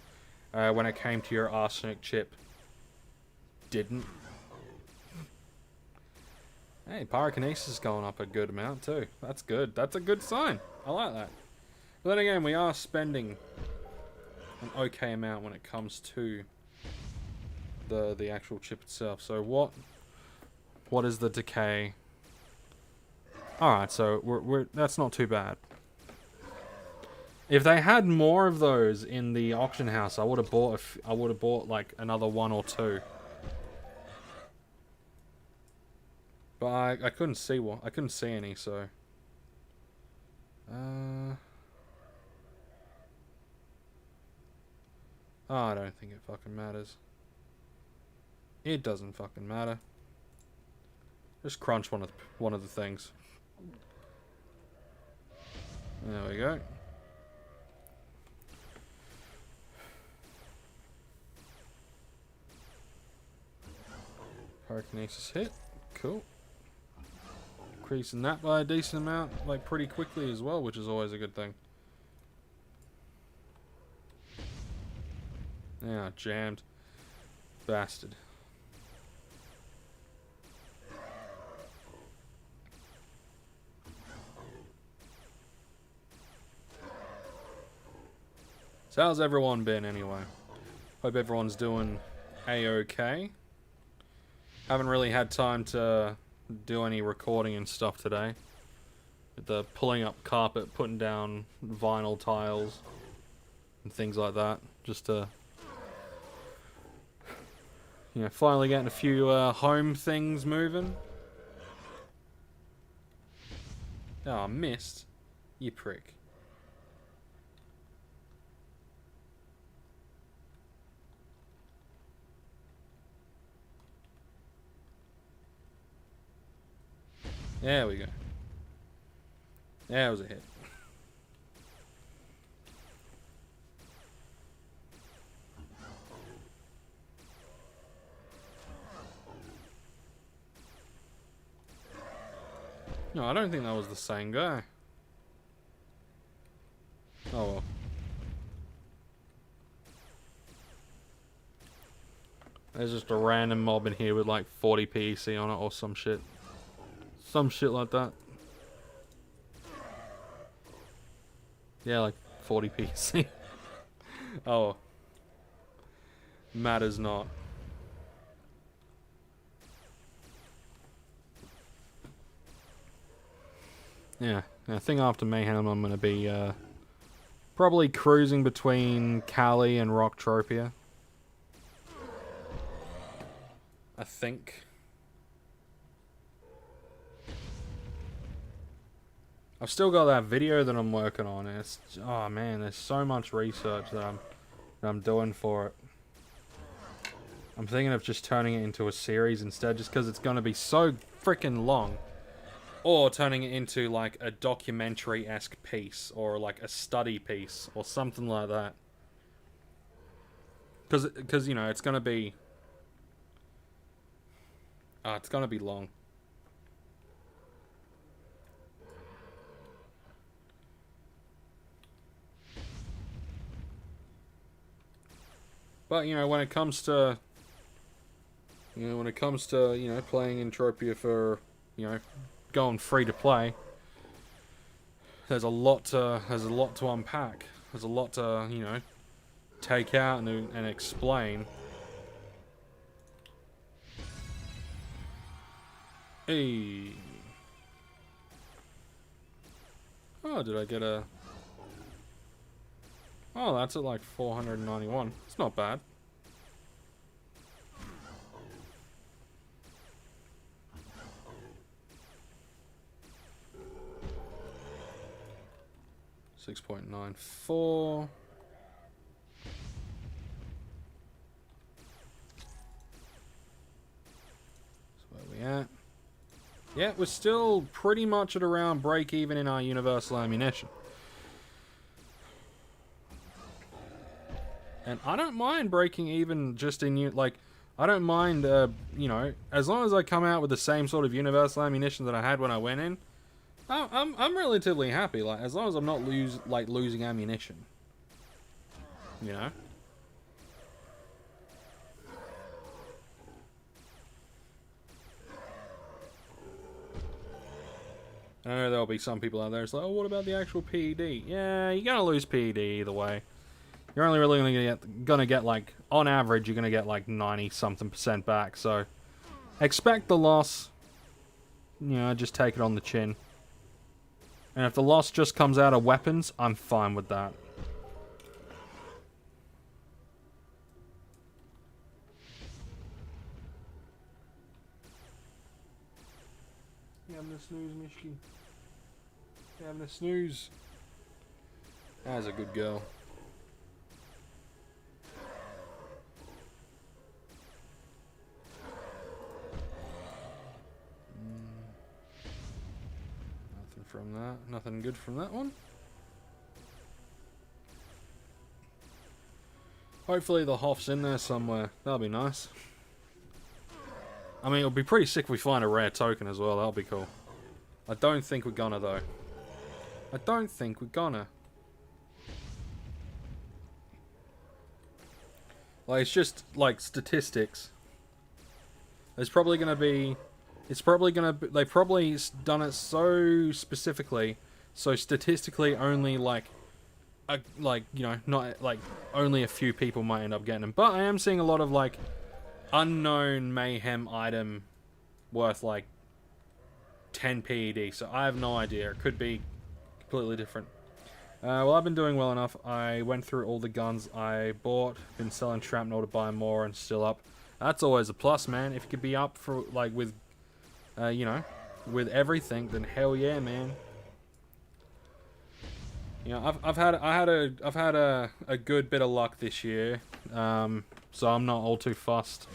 when it came to your arsenic chip? Didn't. Hey, pyrokinesis is going up a good amount too. That's good. That's a good sign. I like that. But then again, we are spending an okay amount when it comes to the actual chip itself. So what is the decay? All right, so we're that's not too bad. If they had more of those in the auction house, I would have bought like another one or two. But I couldn't see one. I couldn't see any, so. Oh, I don't think it fucking matters. It doesn't fucking matter. Just crunch one of the things. There we go. Pyrokinesis hit. Cool. Increasing that by a decent amount, like pretty quickly as well, which is always a good thing. Yeah, jammed. Bastard. So how's everyone been anyway? Hope everyone's doing A-okay. Haven't really had time to do any recording and stuff today. With the pulling up carpet, putting down vinyl tiles, and things like that. Just to, you know, finally getting a few home things moving. Oh, I missed. You prick. There we go. That was a hit. No, I don't think that was the same guy. Oh well. There's just a random mob in here with like 40 PEC on it or some shit. Some shit like that. Yeah, like 40 PEC. Oh. Matters not. Yeah, I think after Mayhem I'm going to be probably cruising between Cali and Entropia. I think. I've still got that video that I'm working on. And it's, oh man, there's so much research that I'm doing for it. I'm thinking of just turning it into a series instead, just because it's going to be so freaking long. Or turning it into like a documentary-esque piece, or like a study piece, or something like that. Because you know, it's going to be... it's going to be long. But, you know, when it comes to... You know, playing Entropia for, you know, going free to play, there's a lot to unpack. There's a lot to, you know, take out and explain. Hey. Oh, did I get a... Oh, that's at like 491. It's not bad. $6.94. we at? Yeah, we're still pretty much at around break even in our universal ammunition. And I don't mind breaking even just in, like, I don't mind, you know, as long as I come out with the same sort of universal ammunition that I had when I went in, I'm relatively happy, like, as long as I'm not losing ammunition. You know? I know there'll be some people out there, it's like, oh, what about the actual PED? Yeah, you're gonna lose PED either way. You're only really gonna get like, on average, you're gonna get like 90-something% back, so expect the loss. You know, just take it on the chin. And if the loss just comes out of weapons, I'm fine with that. You having a snooze, Mishki? You having a snooze? That's a good girl. Nothing from that. Nothing good from that one. Hopefully the Hoff's in there somewhere. That'll be nice. I mean, it'll be pretty sick if we find a rare token as well. That'll be cool. I don't think we're gonna, though. I don't think we're gonna. Like, it's just, like, statistics. There's probably gonna be... It's probably gonna be... They've probably done it so specifically, so statistically only, like, you know, not, like, only a few people might end up getting them. But I am seeing a lot of, like, unknown Mayhem item worth, like, 10 PED, so I have no idea. It could be completely different. Well, I've been doing well enough. I went through all the guns I bought, been selling shrapnel to buy more, and still up. That's always a plus, man. If you could be up for, like, with, you know, with everything, then hell yeah, man. You know, I've had a good bit of luck this year, so I'm not all too fussed.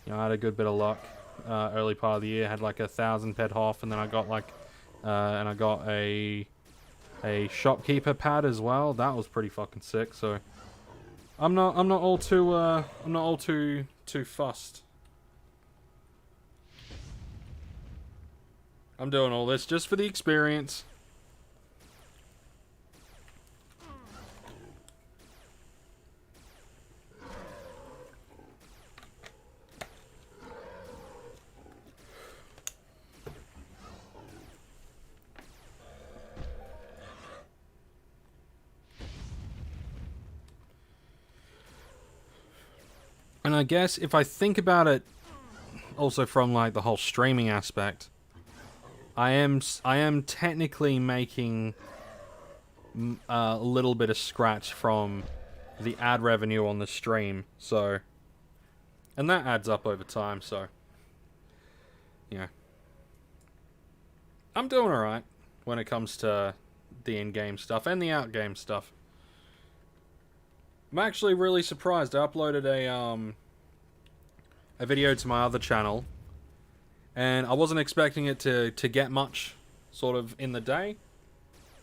You know, I had a good bit of luck early part of the year. Had like 1,000 pet Hoff, and then I got like, and I got a shopkeeper pad as well. That was pretty fucking sick. So I'm not all too fussed. I'm doing all this just for the experience. And I guess if I think about it also from like the whole streaming aspect, I am technically making a little bit of scratch from the ad revenue on the stream, so, and that adds up over time, so yeah, I'm doing alright when it comes to the in-game stuff and the out-game stuff. I'm actually really surprised. I uploaded a video to my other channel, and I wasn't expecting it to get much sort of in the day,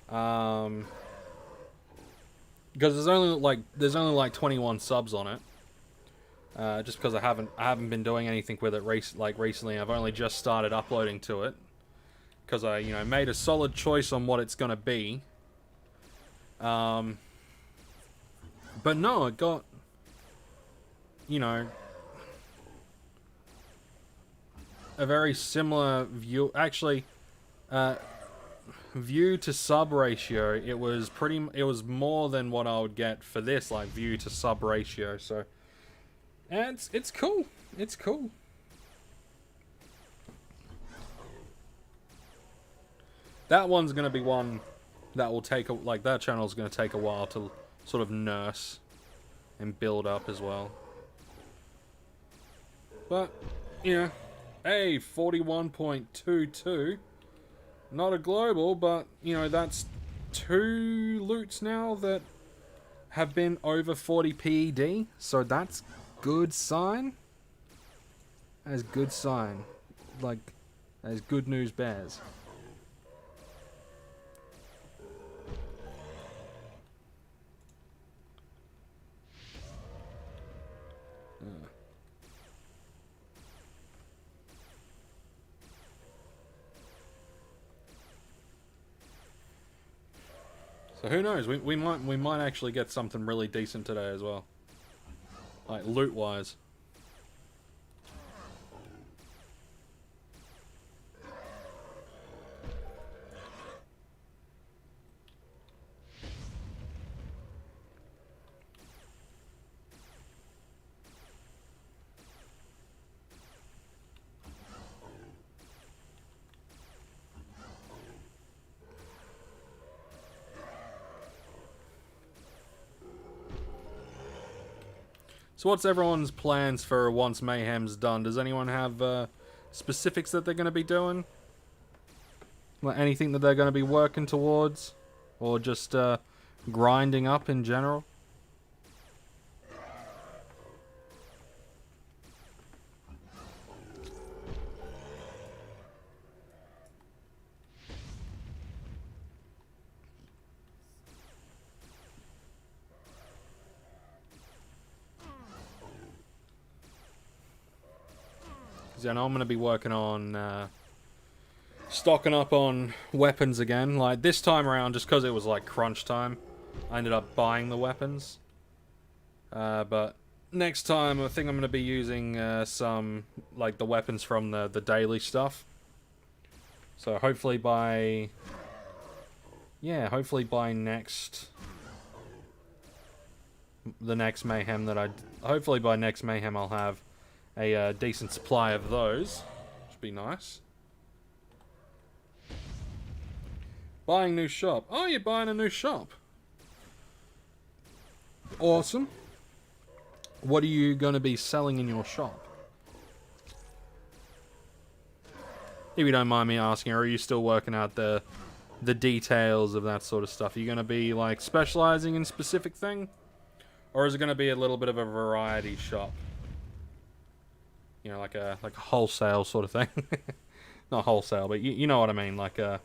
because there's only like 21 subs on it, just because I haven't been doing anything with it recently. I've only just started uploading to it because I made a solid choice on what it's gonna be. But no, it got, a very similar view. Actually, view to sub ratio. It was more than what I would get for this, like view to sub ratio. So, and it's cool. It's cool. That one's gonna be one that will take that channel's gonna take a while to sort of nurse and build up as well. But, hey, 41.22. Not a global, but, that's 2 loots now that have been over 40 PED, so that's good sign. as good sign. Like, as good news bears. So who knows? We might actually get something really decent today as well, like loot wise. So what's everyone's plans for once Mayhem's done? Does anyone have specifics that they're going to be doing? Like anything that they're going to be working towards? Or just grinding up in general? I know I'm going to be working on stocking up on weapons again. Like this time around, just because it was like crunch time, I ended up buying the weapons. But next time, I think I'm going to be using some like the weapons from the daily stuff. So hopefully by the next Mayhem hopefully by next Mayhem I'll have a decent supply of those, which would be nice. Buying new shop. Oh, you're buying a new shop. Awesome. What are you going to be selling in your shop? If you don't mind me asking, or are you still working out the details of that sort of stuff? Are you going to be like specializing in a specific thing? Or is it going to be a little bit of a variety shop? You know, like a wholesale sort of thing. Not wholesale, but you know what I mean. Like a,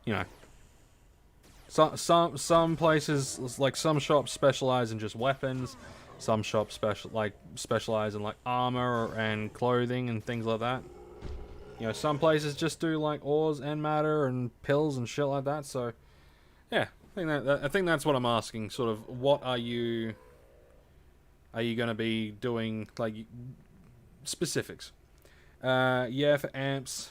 you know, some places, like some shops specialize in just weapons. Some shops specialize in like armor and clothing and things like that. You know, some places just do like ores and matter and pills and shit like that. So, yeah, I think that's what I'm asking. Sort of, what are you going to be doing, like, specifics? Yeah, for amps.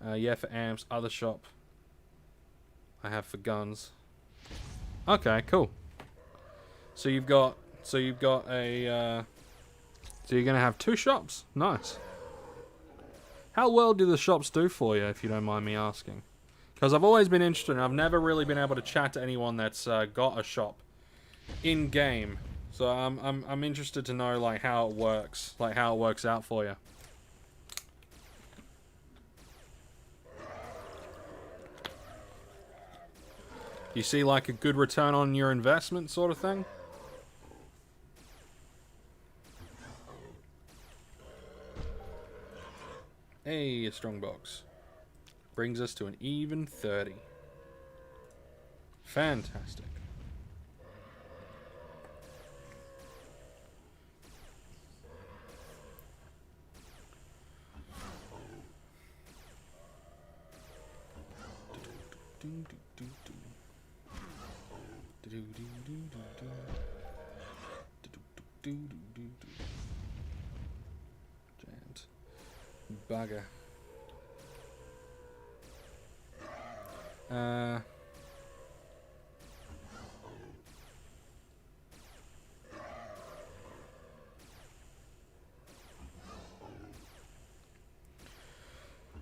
Yeah, for amps. Other shop. I have for guns. Okay, cool. So you've got a, so you're going to have 2 shops. Nice. How well do the shops do for you, if you don't mind me asking? Because I've always been interested, and I've never really been able to chat to anyone that's got a shop in game. So I'm interested to know like how it works, out for you. You see like a good return on your investment, sort of thing. Hey, a strong box. Brings us to an even 30. Fantastic. Jammed. Bugger.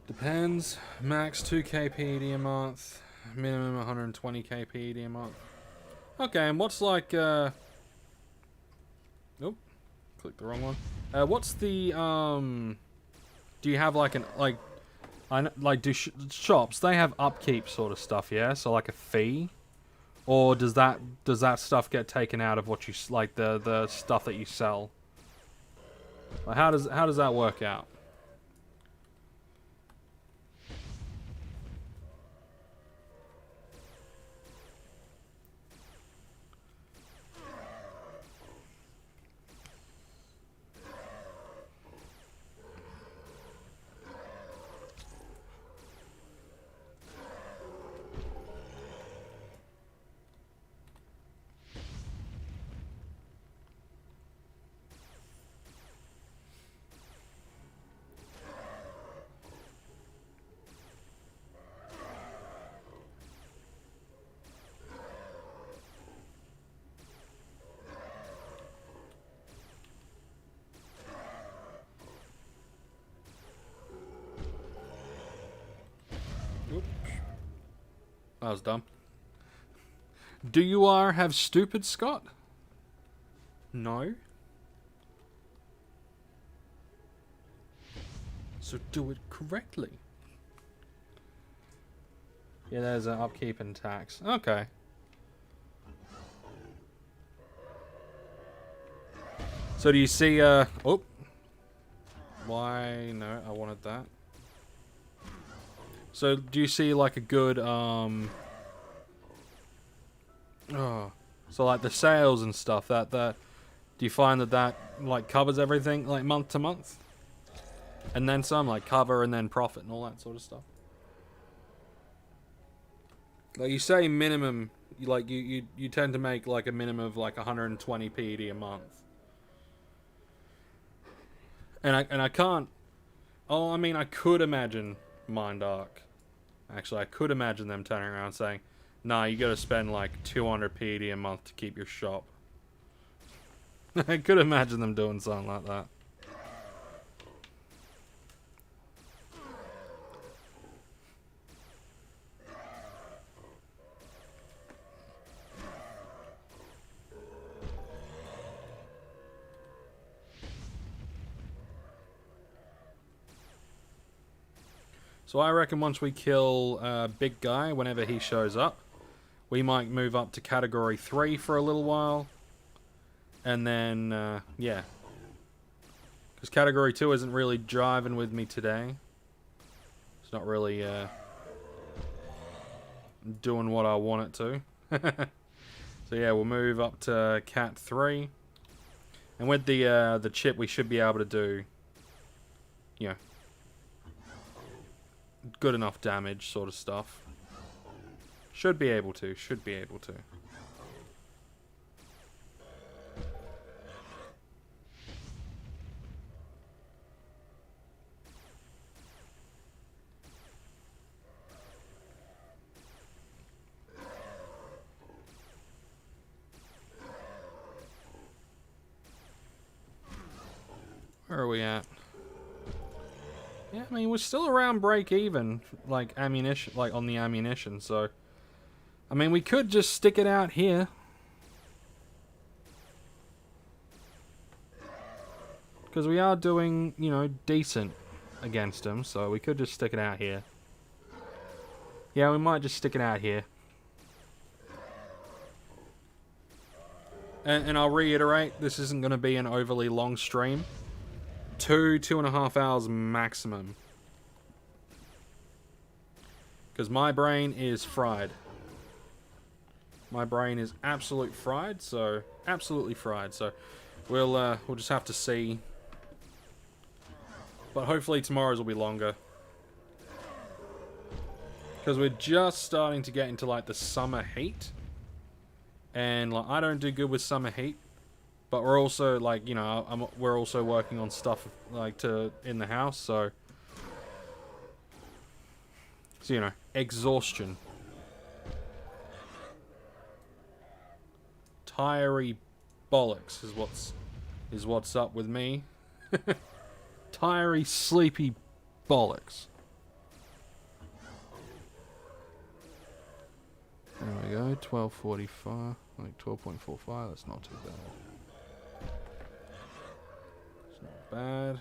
Depends. Max 2k PED a month. Minimum 120k PED a month. Okay, and what's like, Nope. Clicked the wrong one. What's the, do you have like do shops, they have upkeep sort of stuff, yeah? So like a fee? Or does that stuff get taken out of what you like the stuff that you sell? Like how does that work out? Oops. That was dumb. Do you have stupid, Scott? No. So do it correctly. Yeah, there's an upkeep and tax. Okay. So do you see, oh. Why? No, I wanted that. So do you see like a good, oh. So like the sales and stuff, that do you find that like covers everything like month to month? And then some, like cover and then profit and all that sort of stuff? Like you say minimum, like you tend to make like a minimum of like 120 PED a month. And I can't. Oh, I mean, I could imagine Mind Arc. Actually, I could imagine them turning around saying, "Nah, you got to spend like 200 PED a month to keep your shop." I could imagine them doing something like that. So I reckon once we kill Big Guy, whenever he shows up, we might move up to Category 3 for a little while. And then, yeah. Because Category 2 isn't really driving with me today. It's not really doing what I want it to. So yeah, we'll move up to Cat 3. And with the chip, we should be able to do, you know, good enough damage sort of stuff. Should be able to. Where are we at? Yeah, I mean, we're still around break even, like ammunition, like on the ammunition, so I mean, we could just stick it out here. Because we are doing, you know, decent against them, so we could just stick it out here. Yeah, we might just stick it out here. And I'll reiterate, this isn't going to be an overly long stream. 2.5 hours maximum. Because my brain is fried. My brain is absolutely fried, so we'll just have to see. But hopefully tomorrow's will be longer. Because we're just starting to get into like the summer heat. And like I don't do good with summer heat. But we're also like, you know, we're also working on stuff like in the house, so you know, exhaustion. Tirey bollocks is what's up with me. Tirey sleepy bollocks. There we go, 12.45, like 12.45, that's not too bad. It's not bad.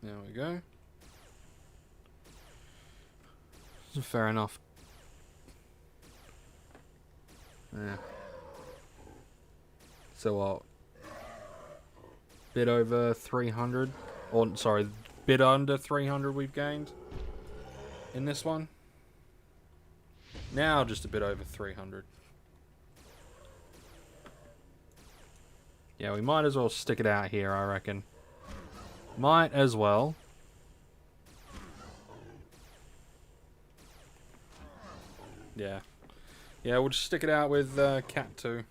There we go. Fair enough. Yeah. So what? Bit over 300, or sorry, bit under 300 we've gained in this one. Now just a bit over 300. Yeah, we might as well stick it out here, I reckon. Might as well. Yeah. Yeah, we'll just stick it out with Cat 2.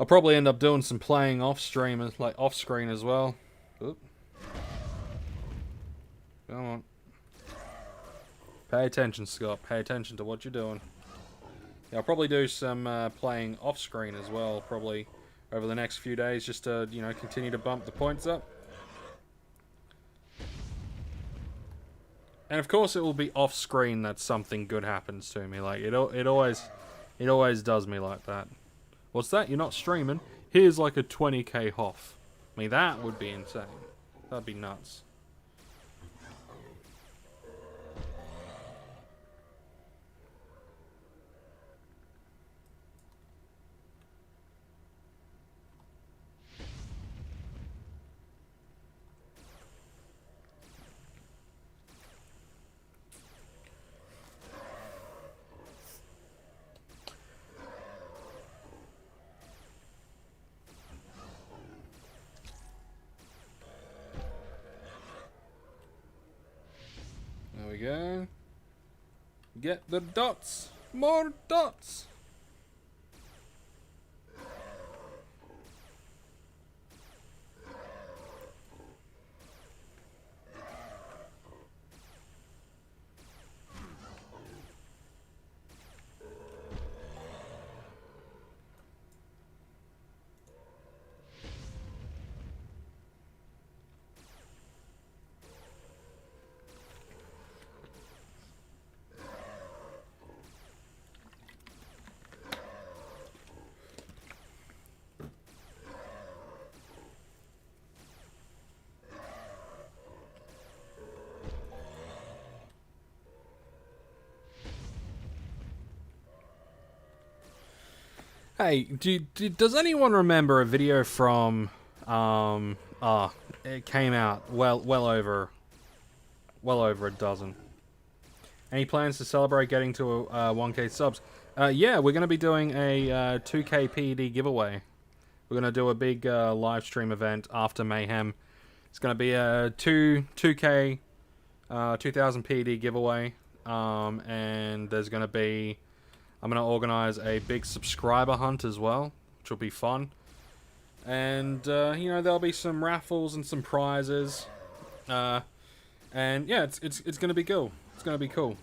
I'll probably end up doing some playing off stream, like off screen as well. Oop. Come on. Pay attention, Scott. Pay attention to what you're doing. Yeah, I'll probably do some playing off screen as well, probably over the next few days, just to, you know, continue to bump the points up. And of course, it will be off screen that something good happens to me. Like it always does me like that. What's that? You're not streaming? Here's like a 20k off. I mean, that would be insane. That'd be nuts. There we go. Get the dots. More dots. Hey, does anyone remember a video from it came out well over a dozen. Any plans to celebrate getting to 1k subs? Yeah, we're going to be doing a 2k PED giveaway. We're going to do a big live stream event after Mayhem. It's going to be a 2k 2000 PED giveaway, and there's going to be, I'm going to organize a big subscriber hunt as well, which will be fun. And, you know, there'll be some raffles and some prizes. And, yeah, it's going to be cool. It's going to be cool.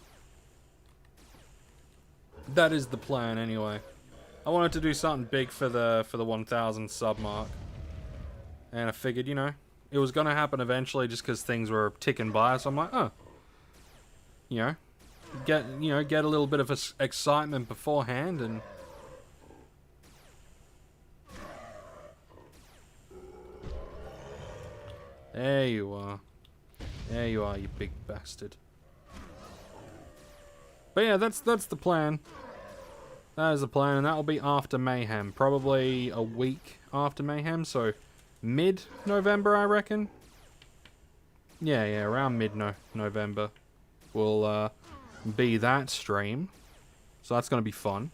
That is the plan, anyway. I wanted to do something big for the 1000 sub mark. And I figured, you know, it was going to happen eventually just because things were ticking by. So I'm like, oh. You know, get a little bit of excitement beforehand and... There you are. There you are, you big bastard. But yeah, that's the plan. That is the plan, and that will be after Mayhem. Probably a week after Mayhem, so mid-November, I reckon. Yeah, around mid-November will be that stream. So that's going to be fun.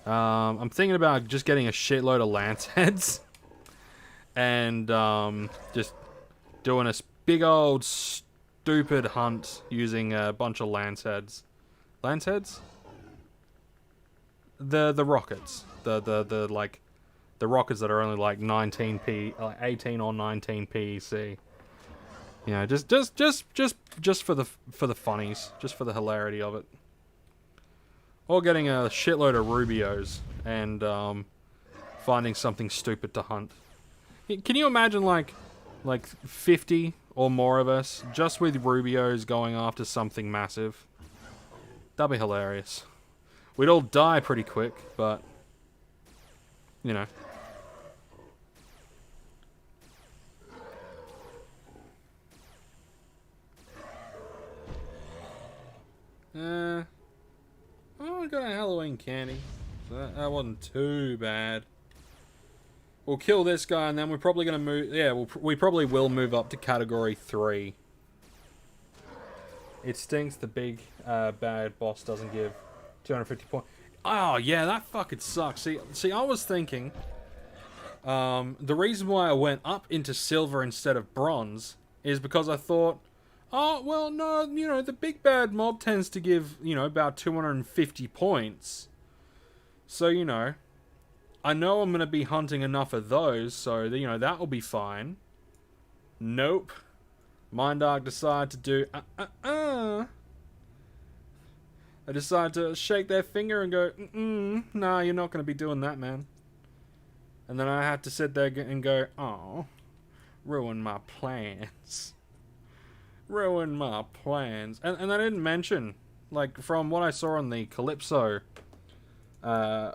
I'm thinking about just getting a shitload of lance heads. And just doing a big old stupid hunt using a bunch of lance heads. Lance heads? The rockets. The like the rockets that are only like 18 or 19 PEC. You know, just for the funnies, just for the hilarity of it. Or getting a shitload of Rubios and finding something stupid to hunt. Can you imagine like 50 or more of us just with Rubios going after something massive? That'd be hilarious. We'd all die pretty quick, but you know. Oh, I got a Halloween candy. So that wasn't too bad. We'll kill this guy, and then we're probably going to move... Yeah, we probably will move up to Category 3. It stinks the big bad boss doesn't give 250 points. Oh, yeah, that fucking sucks. See, I was thinking... the reason why I went up into silver instead of bronze is because I thought... Oh, well, no, you know, the big bad mob tends to give, you know, about 250 points. So, you know, I know I'm going to be hunting enough of those, so, you know, that will be fine. Nope. Mindark decided to do, They decided to shake their finger and go, nah, you're not going to be doing that, man. And then I had to sit there and go, oh, ruin my plans. Ruin my plans. And I didn't mention, like, from what I saw on the Calypso, on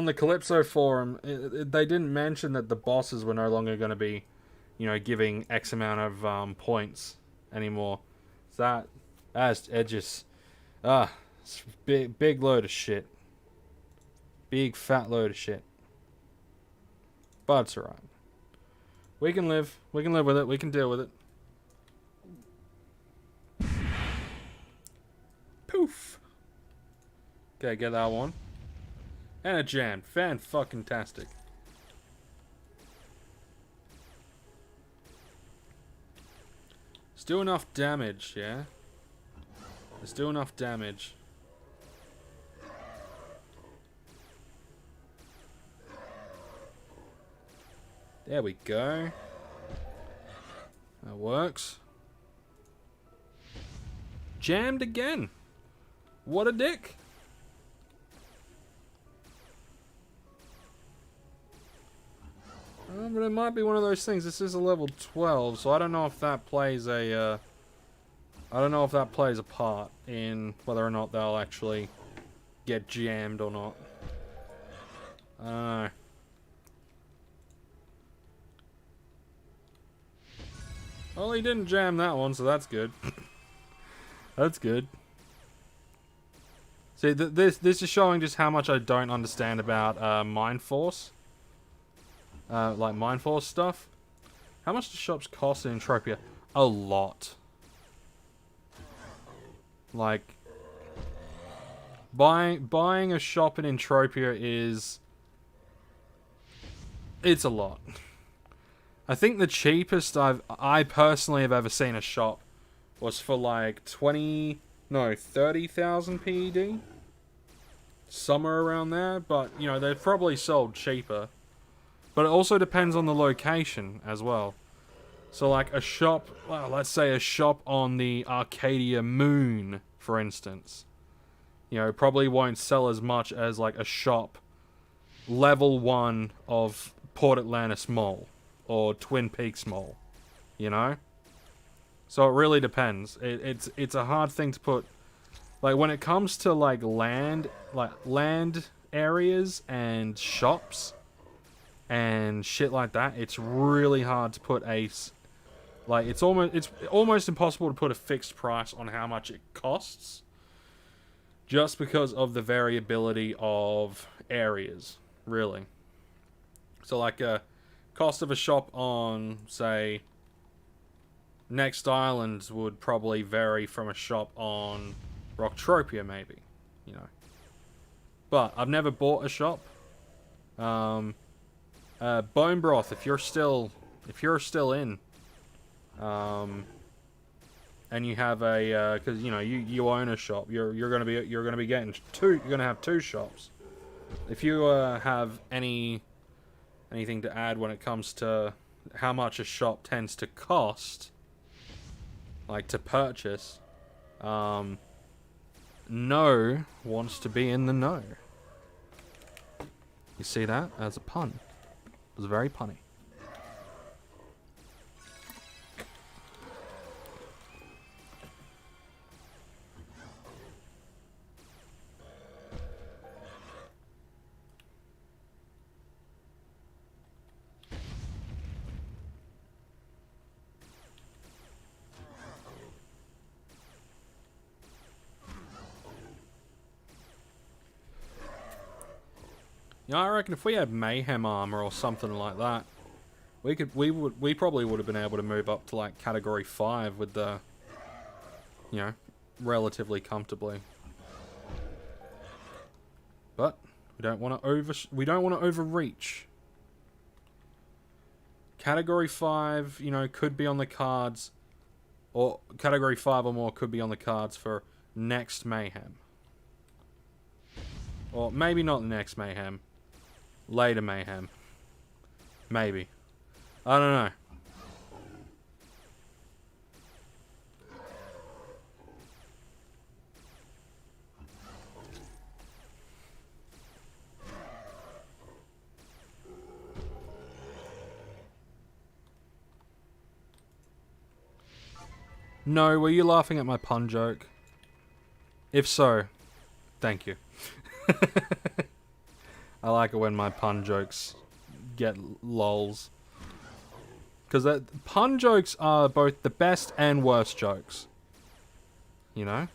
the Calypso forum, they didn't mention that the bosses were no longer going to be, you know, giving X amount of points anymore. So it's big load of shit. Big fat load of shit. But it's alright. We can live with it. We can deal with it. Poof. Okay, get that one. And a jam. Fan-fucking-tastic. Let's do enough damage, yeah? Let's do enough damage. There we go. That works. Jammed again. What a dick. But it might be one of those things. This is a level 12, so I don't know if that plays a part in whether or not they'll actually get jammed or not. I don't know. Well, he didn't jam that one, so that's good. That's good. See, this is showing just how much I don't understand about Mind Force. Like Mind Force stuff. How much do shops cost in Entropia? A lot. Like, buying a shop in Entropia is... It's a lot. I think the cheapest I personally have ever seen a shop was for like 30,000 PED. Somewhere around there, but you know, they've probably sold cheaper. But it also depends on the location as well. So like a shop, well, let's say a shop on the Arcadia Moon, for instance. You know, probably won't sell as much as like a shop level 1 of Port Atlantis Mall. Or Twin Peaks Mall, you know? So it really depends. It's a hard thing to put... Like, when it comes to, like, land areas and shops and shit like that, it's really hard to put a... Like, it's almost impossible to put a fixed price on how much it costs. Just because of the variability of areas, really. So, like, cost of a shop on, say, Next Island would probably vary from a shop on Rocktropia, maybe, you know. But I've never bought a shop. Bone Broth, if you're still in, and you have a, because you know you own a shop, you're gonna be getting two. You're gonna have two shops. If you have anything to add when it comes to how much a shop tends to cost, like to purchase, No wants to be in the know. You see that? That's a pun. It was very punny. You know, I reckon if we had Mayhem armor or something like that, we probably would have been able to move up to like category 5 with the, you know, relatively comfortably. But we don't want to overreach. Category 5, you know, could be on the cards, or category 5 or more could be on the cards for next Mayhem. Or maybe not next Mayhem. Later Mayhem. Maybe. I don't know. No, were you laughing at my pun joke? If so, thank you. I like it when my pun jokes get lols. Because pun jokes are both the best and worst jokes. You know?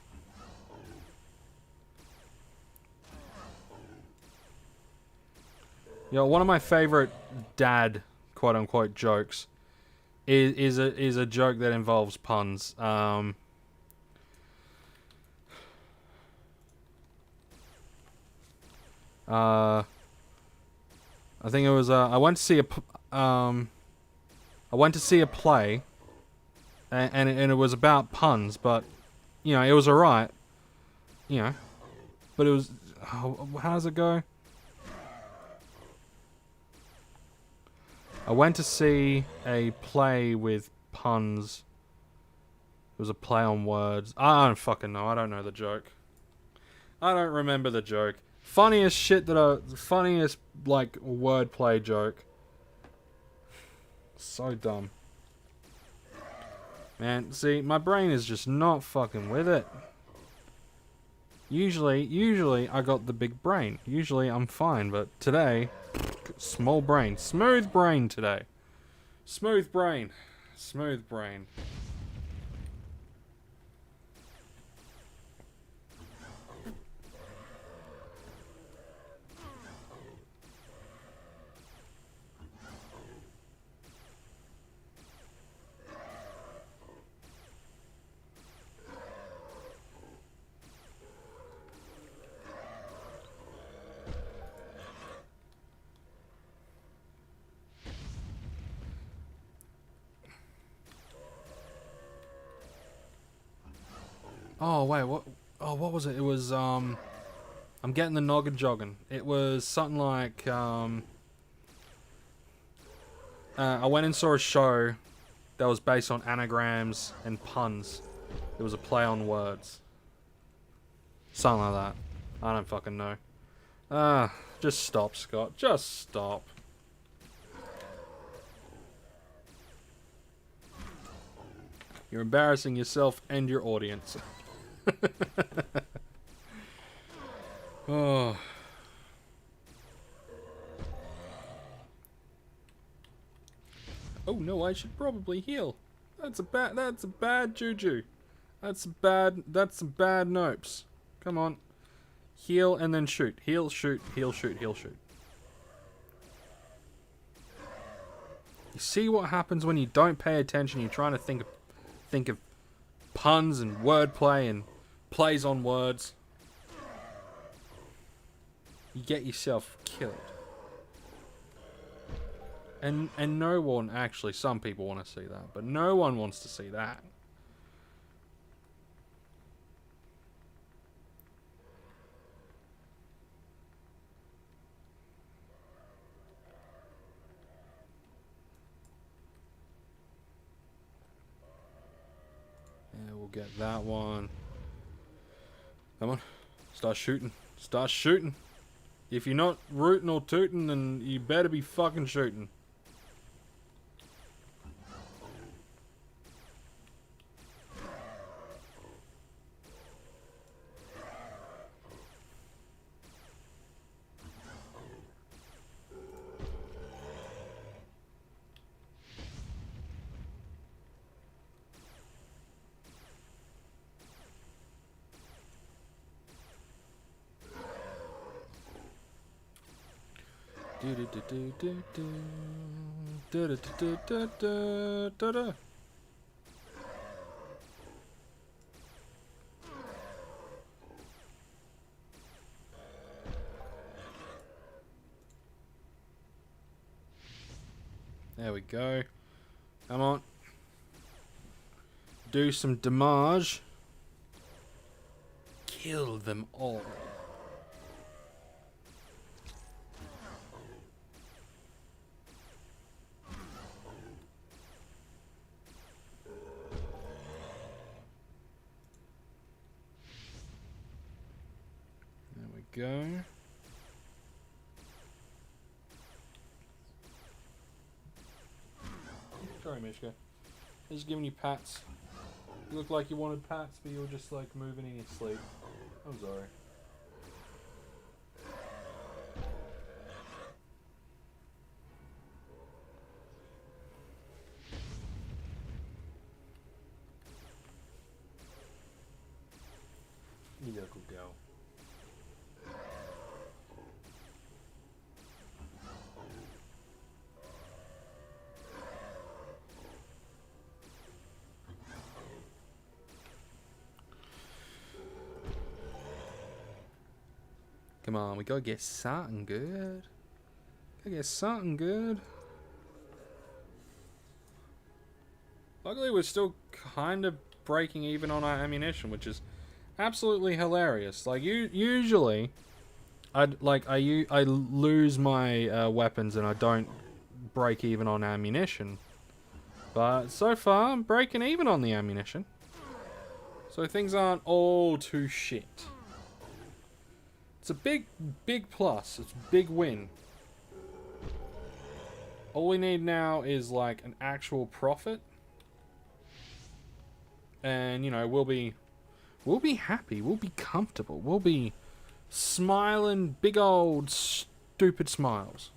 You know, one of my favorite dad, quote-unquote, jokes is a joke that involves puns. I think it was I went to see a play, and it was about puns, but you know it was alright, you know, but it was how does it go? I went to see a play with puns. It was a play on words. I don't fucking know. I don't know the joke. I don't remember the joke. Funniest shit funniest, like, wordplay joke. So dumb. Man, see, my brain is just not fucking with it. Usually I got the big brain. Usually I'm fine, but today, small brain. Smooth brain today. Smooth brain. Smooth brain. Oh wait, what? Oh, what was it? It was I'm getting the noggin jogging. It was something like I went and saw a show that was based on anagrams and puns. It was a play on words. Something like that. I don't fucking know. Just stop, Scott. Just stop. You're embarrassing yourself and your audience. Oh. Oh no, I should probably heal. That's a bad juju. That's some bad nopes. Come on. Heal and then shoot. Heal, shoot, heal, shoot, heal, shoot. You see what happens when you don't pay attention, you're trying to think of puns and wordplay and plays on words. You get yourself killed. And no one, actually, some people want to see that, but no one wants to see that. Yeah, we'll get that one. Come on. Start shooting. Start shooting. If you're not rooting or tooting, then you better be fucking shooting. There we go. Come on. Do some damage. Kill them all. There we go. Sorry, Mishka. I'm just giving you pats. You look like you wanted pats, but you were just like moving in your sleep. I'm sorry. You little girl. Come on, we gotta get something good. Gotta get something good. Luckily, we're still kind of breaking even on our ammunition, which is absolutely hilarious. Like, usually, I lose my weapons and I don't break even on ammunition. But so far, I'm breaking even on the ammunition. So things aren't all too shit. It's a big plus. It's a big win. All we need now is like an actual profit. And, you know, we'll be happy. We'll be comfortable. We'll be smiling big old stupid smiles.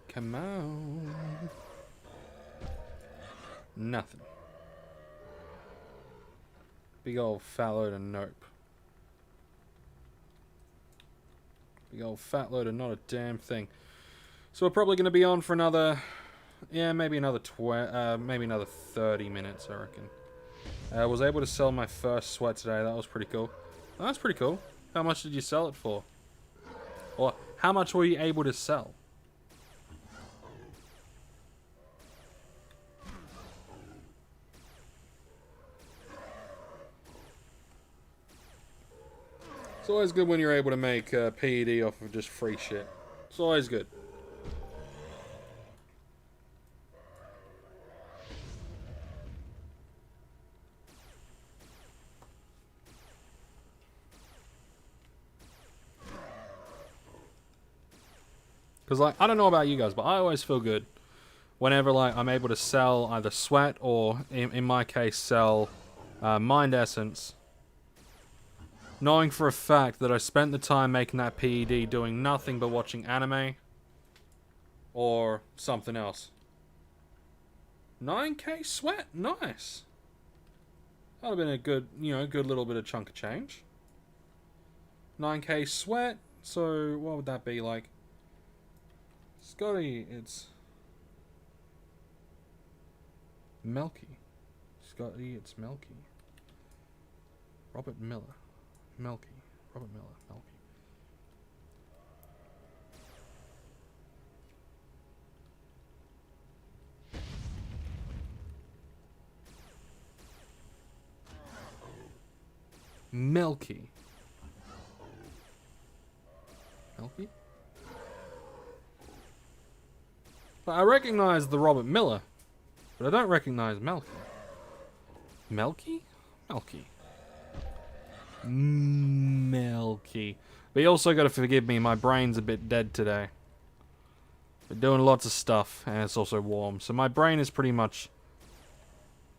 Come on. Nothing. Big old fat load of nope. Big old fat load of not a damn thing. So we're probably going to be on for another, yeah, maybe another 30 minutes, I reckon. I was able to sell my first sweat today. That was pretty cool. Oh, that's pretty cool. How much did you sell it for? Or how much were you able to sell? It's always good when you're able to make PED off of just free shit. It's always good. Because, like, I don't know about you guys, but I always feel good whenever, like, I'm able to sell either sweat or, in my case, sell mind essence. Knowing for a fact that I spent the time making that PED doing nothing but watching anime or something else. 9k sweat, nice. That would have been a good, you know, good little bit of chunk of change. 9k sweat, so what would that be like? Scotty, it's Melky. Scotty, it's Melky. Robert Miller. Melky. Robert Miller. Melky. Melky. Melky? But I recognize the Robert Miller, but I don't recognize Melky. Melky? Melky. Melky. But you also gotta forgive me, my brain's a bit dead today. Been doing lots of stuff, and it's also warm, so my brain is pretty much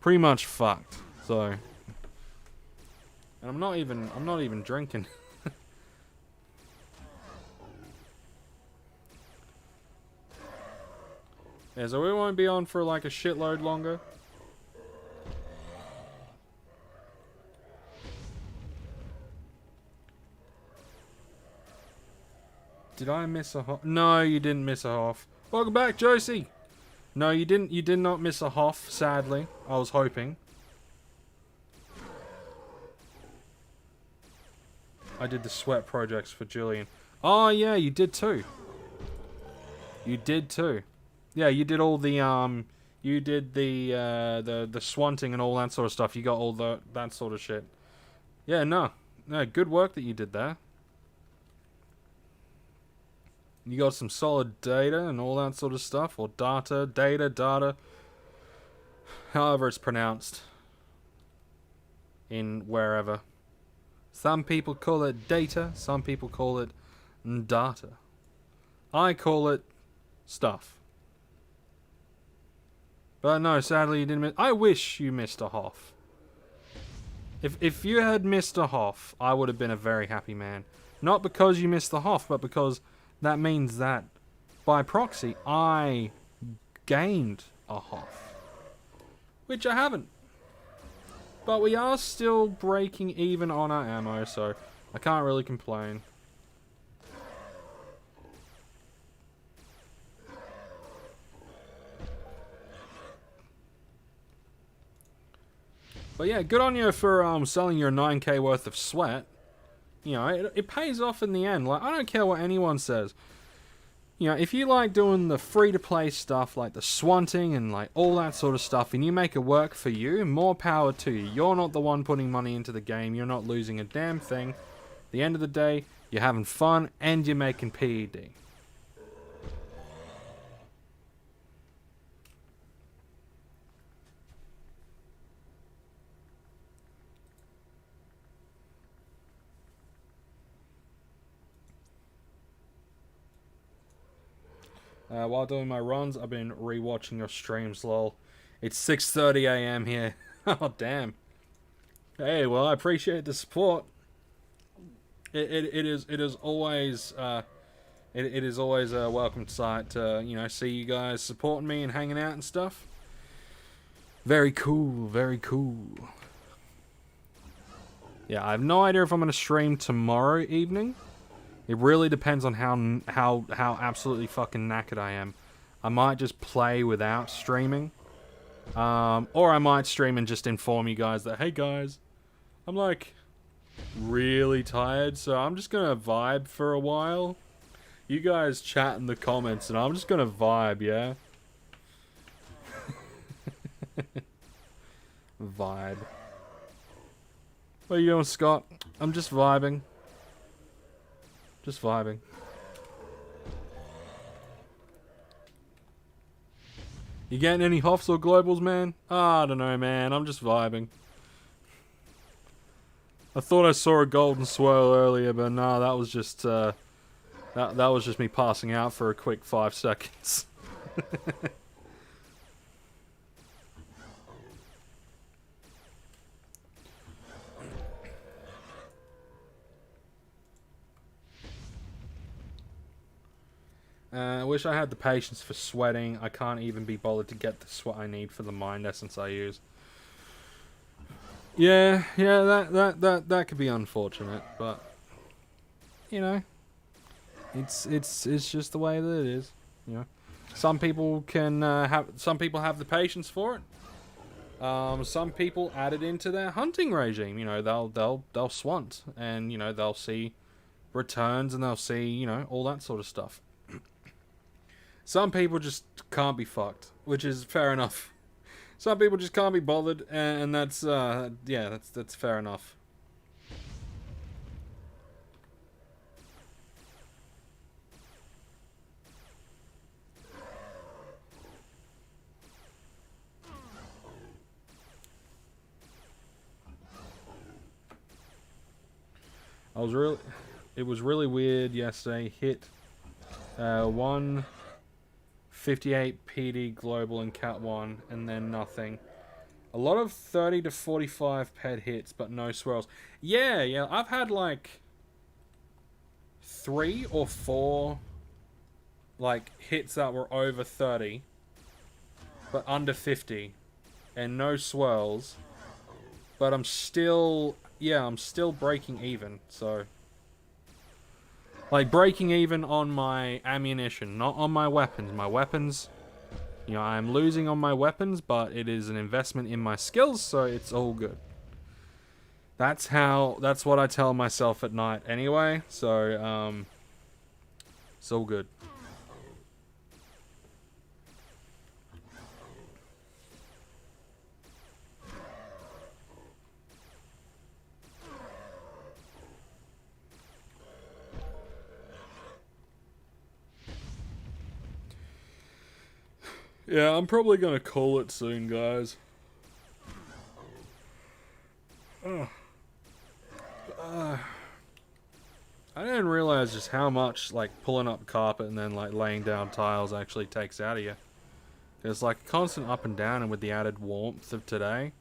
fucked. So, and I'm not even drinking. Yeah, so we won't be on for like a shitload longer. Did I miss a Hoff? No, you didn't miss a Hoff. Welcome back, Josie! No, you didn't. You did not miss a Hoff, sadly. I was hoping. I did the sweat projects for Julian. Oh, yeah, you did too. You did too. Yeah, you did all the, you did the swanting and all that sort of stuff. You got all that sort of shit. Yeah, no, good work that you did there. You got some solid data and all that sort of stuff, or data, however it's pronounced in wherever. Some people call it data, some people call it data. I call it stuff. But no, sadly you didn't miss. I wish you missed a Hoff. If you had missed a Hoff, I would have been a very happy man. Not because you missed the Hoff, but because that means that, by proxy, I gained a Hoff. Which I haven't. But we are still breaking even on our ammo, so I can't really complain. But yeah, good on you for selling your 9k worth of sweat. You know, it pays off in the end. Like, I don't care what anyone says. You know, if you like doing the free-to-play stuff, like the swanting and like all that sort of stuff, and you make it work for you, more power to you. You're not the one putting money into the game. You're not losing a damn thing. At the end of the day, you're having fun and you're making PED. While doing my runs, I've been rewatching your streams, lol. It's 6:30 a.m. here. Oh, damn. Hey, well, I appreciate the support. It is always it is always a welcome sight to, you know, see you guys supporting me and hanging out and stuff. Very cool, very cool. Yeah, I have no idea if I'm gonna stream tomorrow evening. It really depends on how absolutely fucking knackered I am. I might just play without streaming. Or I might stream and just inform you guys that, hey guys, I'm like really tired, so I'm just gonna vibe for a while. You guys chat in the comments and I'm just gonna vibe, yeah? Vibe. What are you doing, Scott? I'm just vibing. Just vibing. You getting any Hoffs or Globals, man? I don't know, man. I'm just vibing. I thought I saw a golden swirl earlier, but no, that was just that was just me passing out for a quick 5 seconds. I wish I had the patience for sweating. I can't even be bothered to get the sweat I need for the mind essence I use. Yeah, that could be unfortunate, but you know, it's just the way that it is. You know, some people can have the patience for it. Some people add it into their hunting regime. You know, they'll swant, and you know they'll see returns, and they'll see, you know, all that sort of stuff. Some people just can't be fucked, which is fair enough. Some people just can't be bothered, and that's yeah, that's fair enough. It was really weird yesterday. Hit 158 PD global in Cat 1, and then nothing. A lot of 30 to 45 ped hits, but no swirls. Yeah, I've had like 3 or 4 like hits that were over 30, but under 50. And no swirls. But I'm still... Yeah, I'm still breaking even, so... Like, breaking even on my ammunition, not on my weapons. My weapons... You know, I'm losing on my weapons, but it is an investment in my skills, so it's all good. That's what I tell myself at night anyway, so, it's all good. Yeah, I'm probably gonna call it soon, guys. I didn't realize just how much, like, pulling up carpet and then, like, laying down tiles actually takes out of you. There's, like, constant up and down, and with the added warmth of today.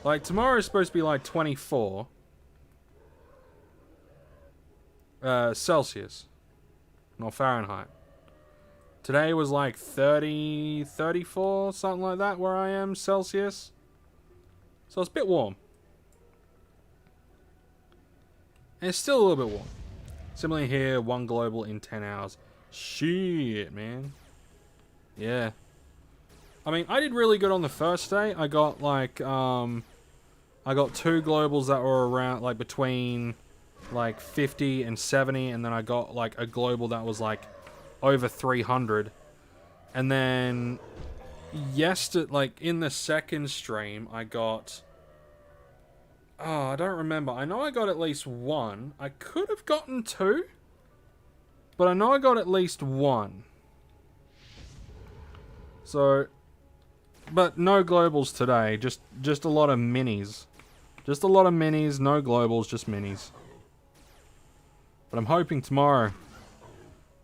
Like, tomorrow's supposed to be, like, 24. Celsius. Not Fahrenheit. Today was like 30, 34, something like that where I am, Celsius. So it's a bit warm. And it's still a little bit warm. Similarly here, 1 global in 10 hours. Shit, man. Yeah. I mean, I did really good on the first day. I got like, I got 2 globals that were around, like, between, like, 50 and 70. And then I got, like, a global that was, like, over 300. And then yesterday, like, in the second stream, I got... Oh, I don't remember. I know I got at least 1. I could have gotten 2. But I know I got at least 1. So... But no globals today. Just a lot of minis. Just a lot of minis, no globals, just minis. But I'm hoping tomorrow...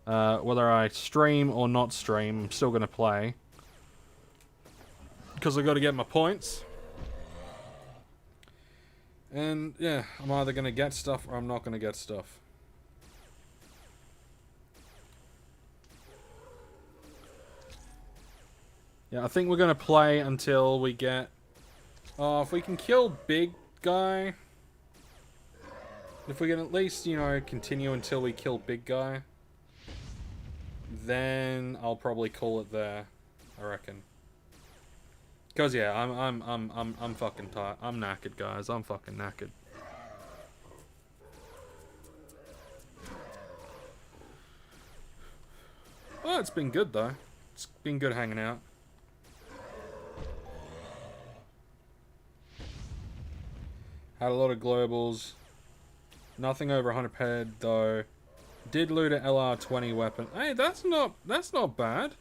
whether I stream or not stream, I'm still going to play. Because I've got to get my points. And, yeah, I'm either going to get stuff or I'm not going to get stuff. Yeah, I think we're going to play until we get... Oh, if we can kill big guy... If we can at least, you know, continue until we kill big guy... Then I'll probably call it there, I reckon. Cause yeah, I'm fucking tired. I'm knackered, guys. I'm fucking knackered. Well, it's been good though. It's been good hanging out. Had a lot of globals. Nothing over 100 ped though. Did loot a LR20 weapon. Hey, that's not bad.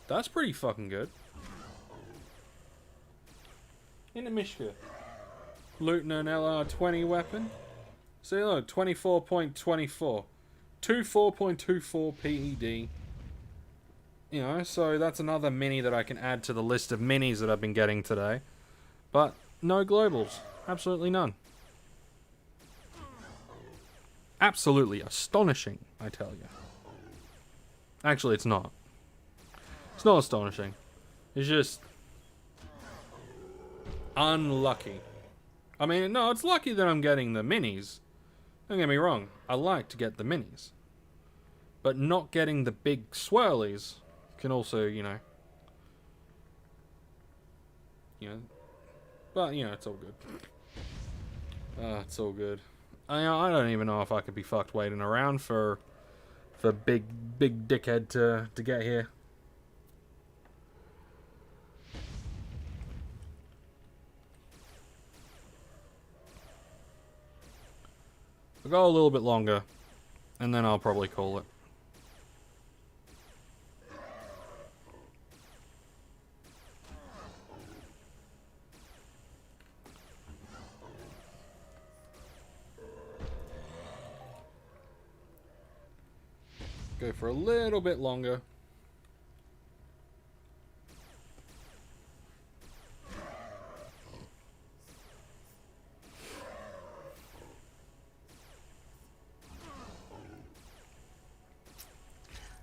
That's pretty fucking good. In the Mishka. Looting an LR20 weapon. See, look, 24.24. 24.24 PED. You know, so that's another mini that I can add to the list of minis that I've been getting today. But no globals. Absolutely none. Absolutely astonishing, I tell you. Actually, it's not. It's not astonishing. It's just... unlucky. I mean, no, it's lucky that I'm getting the minis. Don't get me wrong. I like to get the minis. But not getting the big swirlies can also, you know... But, you know, it's all good. It's all good. I don't even know if I could be fucked waiting around for big dickhead to get here. I'll go a little bit longer, and then I'll probably call it. Go for a little bit longer.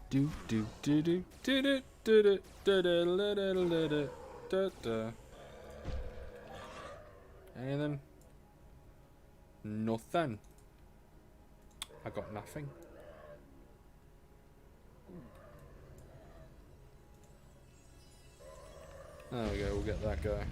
Do do do do do do do do do do do. Anything? Nothing. I got nothing. There we go, we'll get that guy.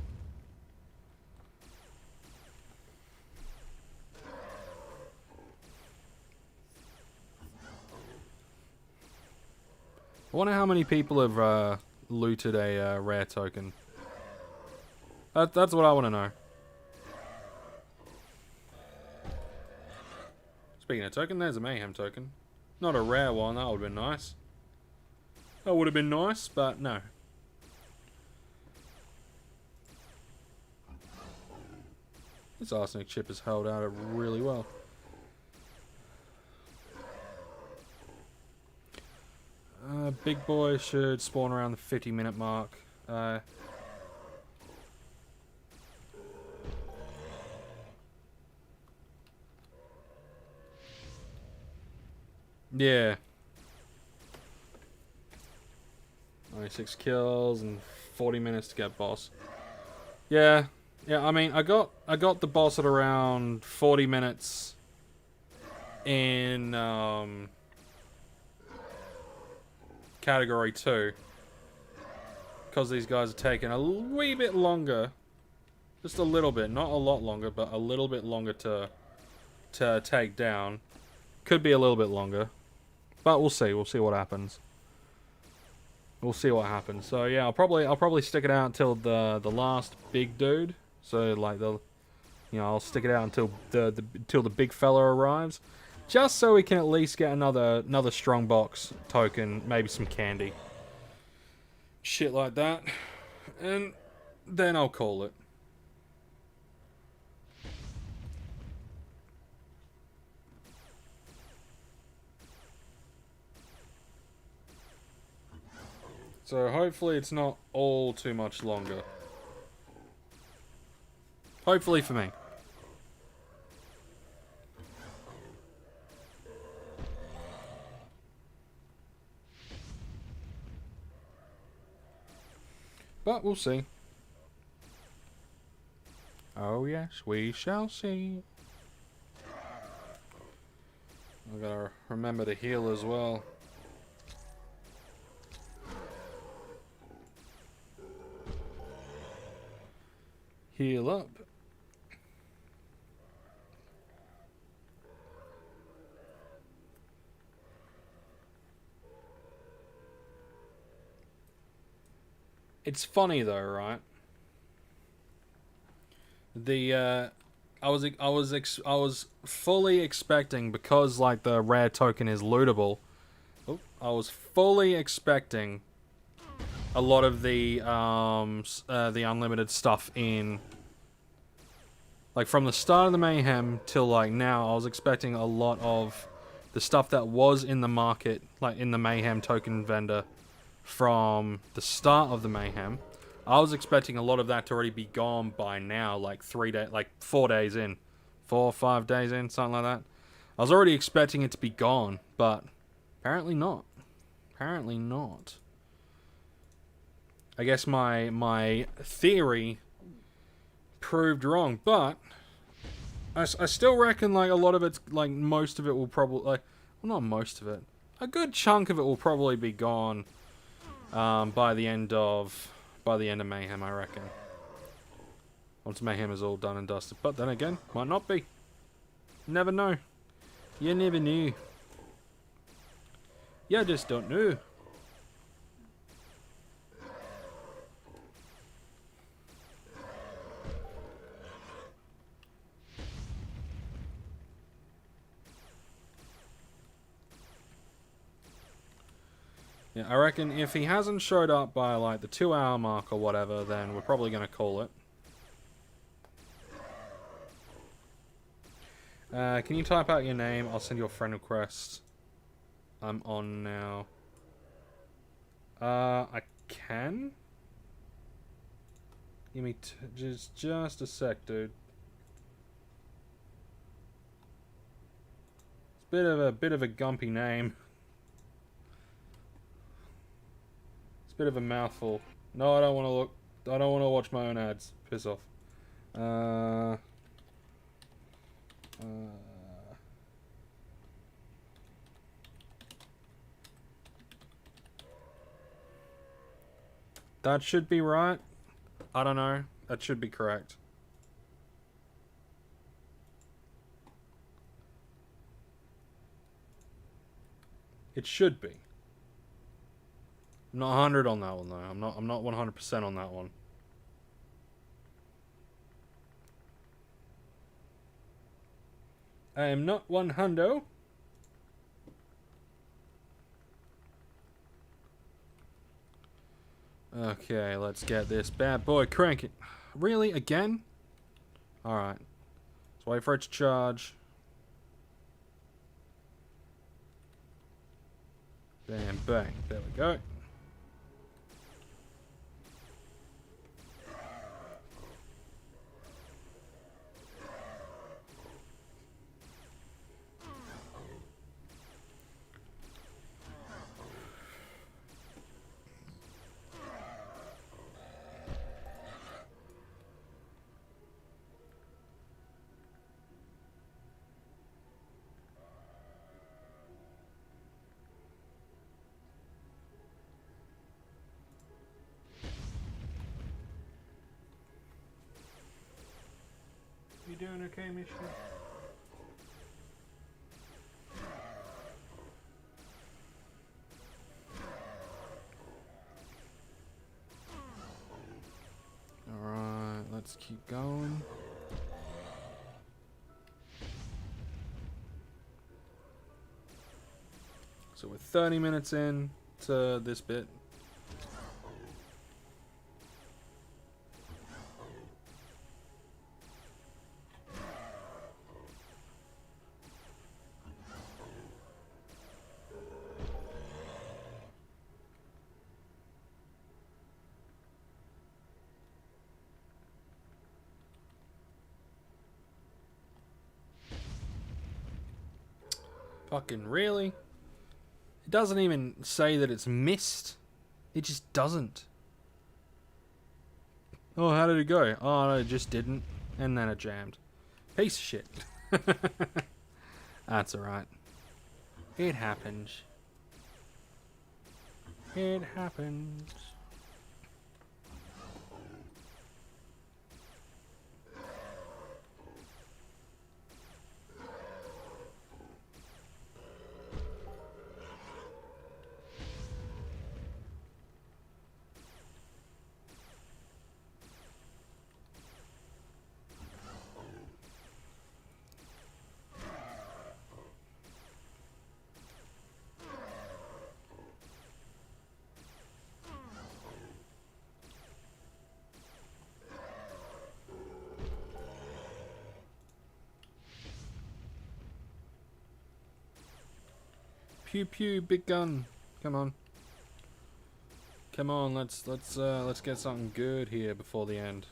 I wonder how many people have looted a rare token. That's what I want to know. Speaking of token, there's a Mayhem token. Not a rare one, that would have been nice. That would have been nice, but no. This arsenic chip has held out really well. Big boy should spawn around the 50-minute mark. Yeah. 96 kills and 40 minutes to get boss. Yeah. Yeah, I mean, I got the boss at around 40 minutes in category 2. Because these guys are taking a wee bit longer. Just a little bit, not a lot longer, but a little bit longer to take down. Could be a little bit longer. But we'll see. We'll see what happens. We'll see what happens. So yeah, I'll probably stick it out until the last big dude. So like I'll stick it out until the big fella arrives, just so we can at least get another strong box token, maybe some candy, shit like that, and then I'll call it. So hopefully it's not all too much longer. Hopefully for me. But we'll see. Oh yes, we shall see. I gotta remember to heal as well. Heal up. It's funny though, right? I was fully expecting, because like the rare token is lootable. I was fully expecting a lot of the unlimited stuff in, like, from the start of the Mayhem till like now. I was expecting a lot of the stuff that was in the market, like in the Mayhem token vendor, from the start of the Mayhem. I was expecting a lot of that to already be gone by now, like 4 days in, 4 or 5 days in, something like that. I was already expecting it to be gone, but apparently not. Apparently not. I guess my theory proved wrong, but I still reckon like a lot of it's, like most of it will probably, like, well, not most of it, a good chunk of it will probably be gone by the end of Mayhem, I reckon. Once Mayhem is all done and dusted. But then again, might not be. Never know. You never knew. You just don't know. Yeah, I reckon if he hasn't showed up by like the 2-hour mark or whatever, then we're probably going to call it. Can you type out your name? I'll send you a friend request. I'm on now. I can? Give me just a sec, dude. It's a bit of a gumpy name. a bit of a mouthful. No, I don't want to look. I don't want to watch my own ads. Piss off. That should be right. I don't know. That should be correct. It should be. I'm not 100 on that one though. I'm not 100% on that one. I am not 100. Okay, let's get this bad boy cranking. Really? Again? Alright. Let's wait for it to charge. Bam, bang. There we go. You doing okay, Mister? Alright, let's keep going. So we're 30 minutes in to this bit. Fucking really? It doesn't even say that it's missed. It just doesn't. Oh, how did it go? Oh, no, it just didn't. And then it jammed. Piece of shit. That's alright. It happens. It happens. Pew pew, big gun. Come on. Come on, let's get something good here before the end.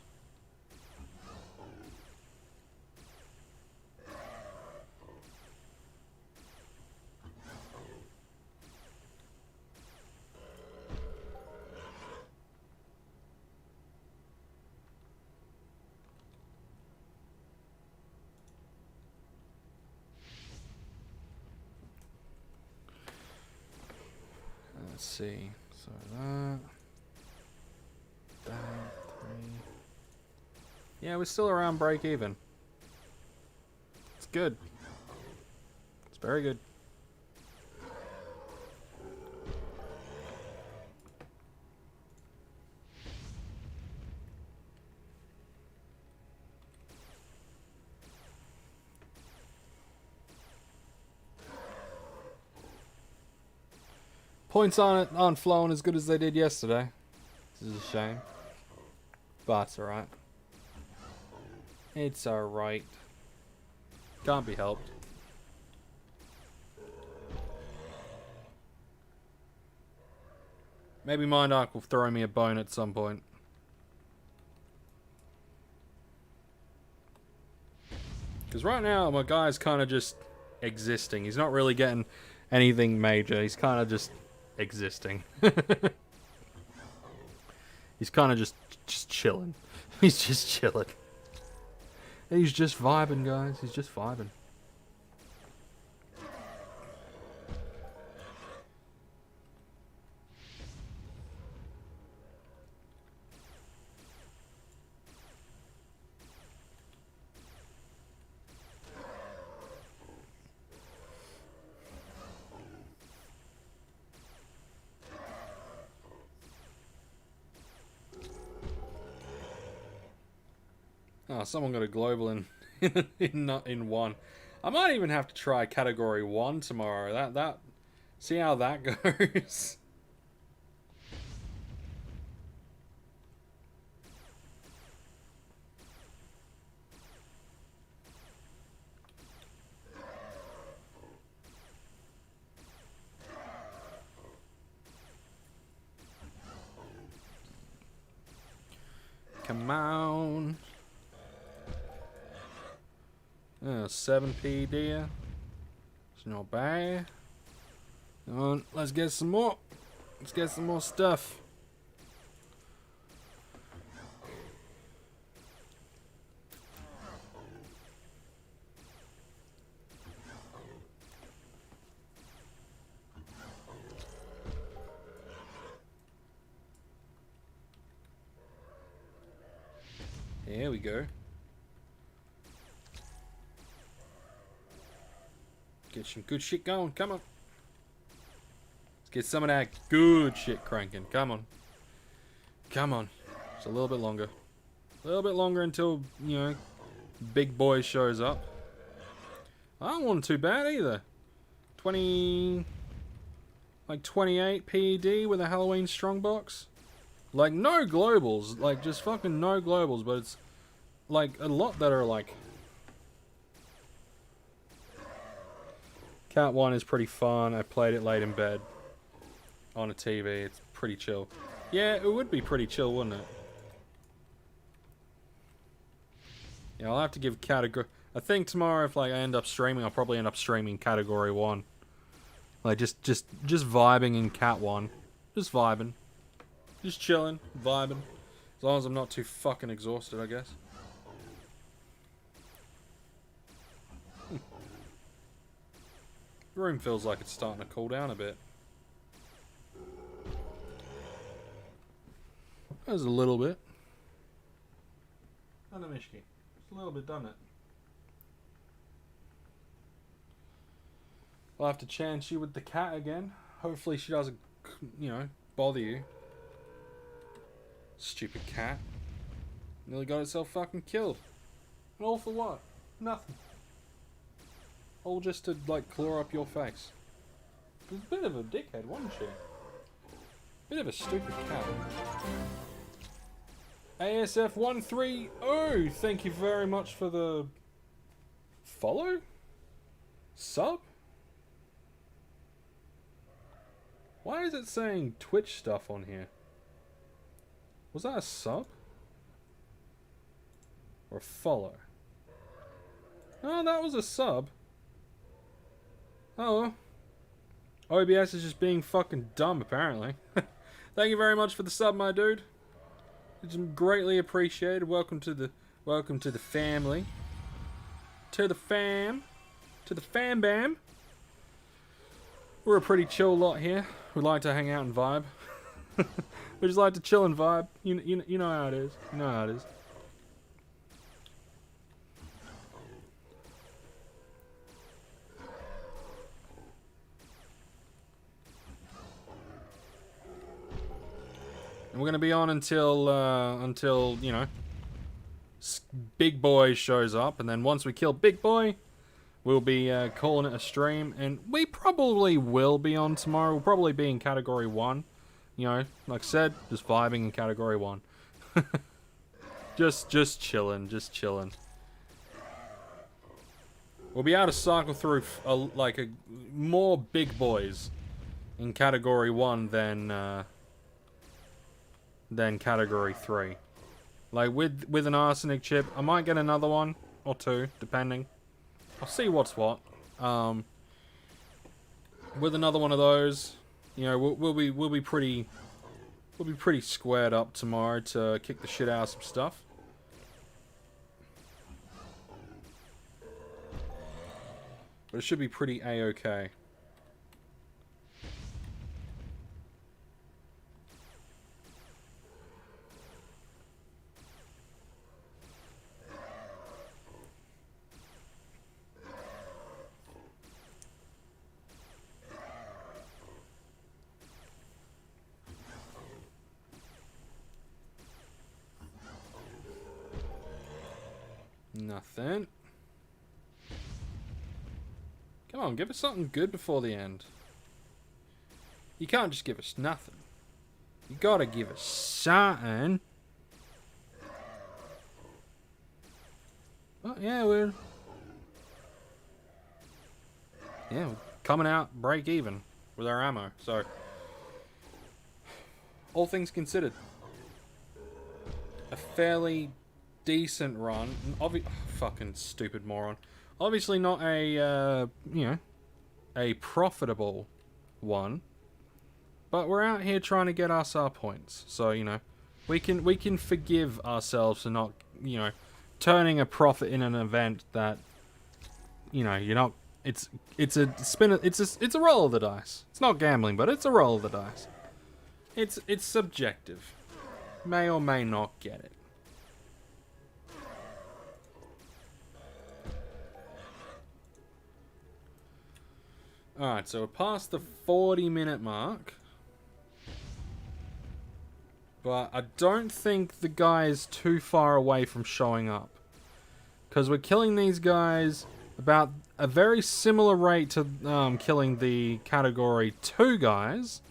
Let's see. So that 3. Yeah, we're still around break even. It's good. It's very good. Points on it aren't flowing as good as they did yesterday. This is a shame. But it's alright. It's alright. Can't be helped. Maybe Mind Arc will throw me a bone at some point. Because right now, my guy's kind of just existing. He's not really getting anything major. He's kind of just existing. He's kind of just chilling. He's just chilling. He's just vibing, guys. He's just vibing. Oh, someone got a global in in 1. I might even have to try category 1 tomorrow. That see how that goes. Come on. 7 PD. It's not bad. Come on, let's get some more. Let's get some more stuff. There we go. Get some good shit going. Come on. Let's get some of that good shit cranking. Come on. Come on. Just a little bit longer. A little bit longer until, you know, big boy shows up. I don't want too bad either. 20... Like 28 PED with a Halloween strongbox. Like, no globals. Like, just fucking no globals. But it's, like, a lot that are, like... Cat 1 is pretty fun. I played it late in bed on a TV. It's pretty chill. Yeah, it would be pretty chill, wouldn't it? Yeah, I'll have to give category... I think tomorrow, if like I end up streaming, I'll probably end up streaming category 1. Like, just vibing in Cat 1. Just vibing. Just chilling, vibing. As long as I'm not too fucking exhausted, I guess. The room feels like it's starting to cool down a bit. There's a little bit. Not a Mishki. Just a little bit, doesn't it? I'll have to chance you with the cat again. Hopefully she doesn't, you know, bother you. Stupid cat. Nearly got itself fucking killed. And all for what? Nothing. All just to, like, claw up your face. It was a bit of a dickhead, wasn't she? Bit of a stupid cat. ASF130, thank you very much for the... follow? Sub? Why is it saying Twitch stuff on here? Was that a sub? Or a follow? Oh, that was a sub. Oh, OBS is just being fucking dumb, apparently. Thank you very much for the sub, my dude. It's greatly appreciated. Welcome to the family. To the fam bam. We're a pretty chill lot here. We like to hang out and vibe. We just like to chill and vibe. You know how it is. You know how it is. And we're gonna be on until you know, Big Boy shows up, and then once we kill Big Boy, we'll be calling it a stream, and we probably will be on tomorrow. We'll probably be in category 1. You know, like I said, just vibing in category 1. just chilling. We'll be able to cycle through more big boys in category 1 than category 3. Like with an arsenic chip, I might get another one or 2, depending. I'll see what's what. With another one of those, you know, we'll be We'll be pretty squared up tomorrow to kick the shit out of some stuff. But it should be pretty A-okay. Nothing. Come on, give us something good before the end. You can't just give us nothing. You gotta give us something. Oh, yeah, we're coming out break even with our ammo. So, all things considered, a fairly decent run. Fucking stupid moron. Obviously not a, a profitable one. But we're out here trying to get us our points. So, we can forgive ourselves for not, turning a profit in an event that, you're not... It's a roll of the dice. It's not gambling, but it's a roll of the dice. It's subjective. May or may not get it. Alright, so we're past the 40-minute mark. But I don't think the guy is too far away from showing up. Because we're killing these guys about a very similar rate to killing the Category 2 guys.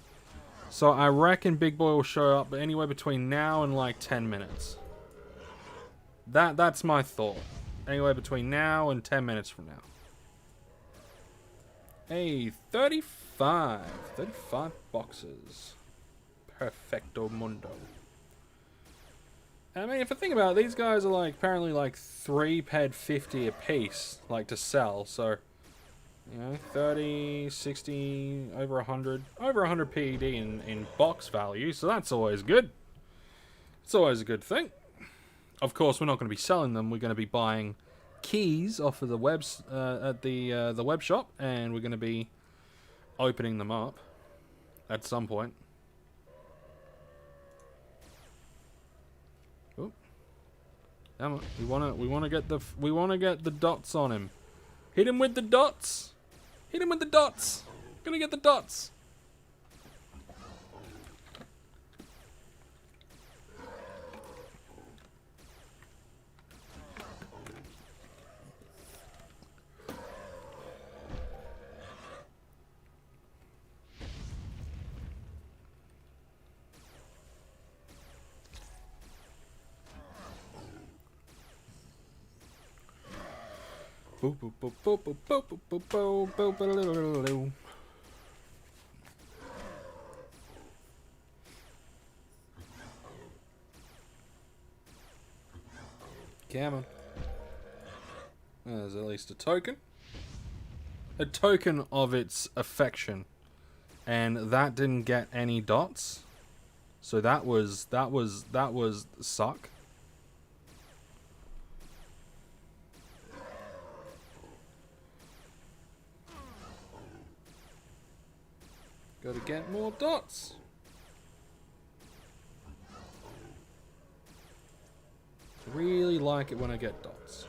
So I reckon Big Boy will show up anywhere between now and like 10 minutes. That's my thought. Anywhere between now and 10 minutes from now. Hey, 35 boxes. Perfecto mundo. I mean, if I think about it, these guys are like apparently like 3 ped 50 a piece, like to sell. So, 30, 60, over 100 PED in box value. So that's always good. It's always a good thing. Of course, we're not going to be selling them. We're going to be buying keys off of the webs at the web shop, and we're going to be opening them up at some point. Ooh. Damn it. We want to get the dots on him. Hit him with the dots. Hit him with the dots. Gonna get the dots. Boop, boop, boop, boop, boop, boop, boop, boop, boop, boop, boop. Come on. There's at least a token. A token of its affection. And that didn't get any dots. So that was suck. Gotta get more dots. Really like it when I get dots.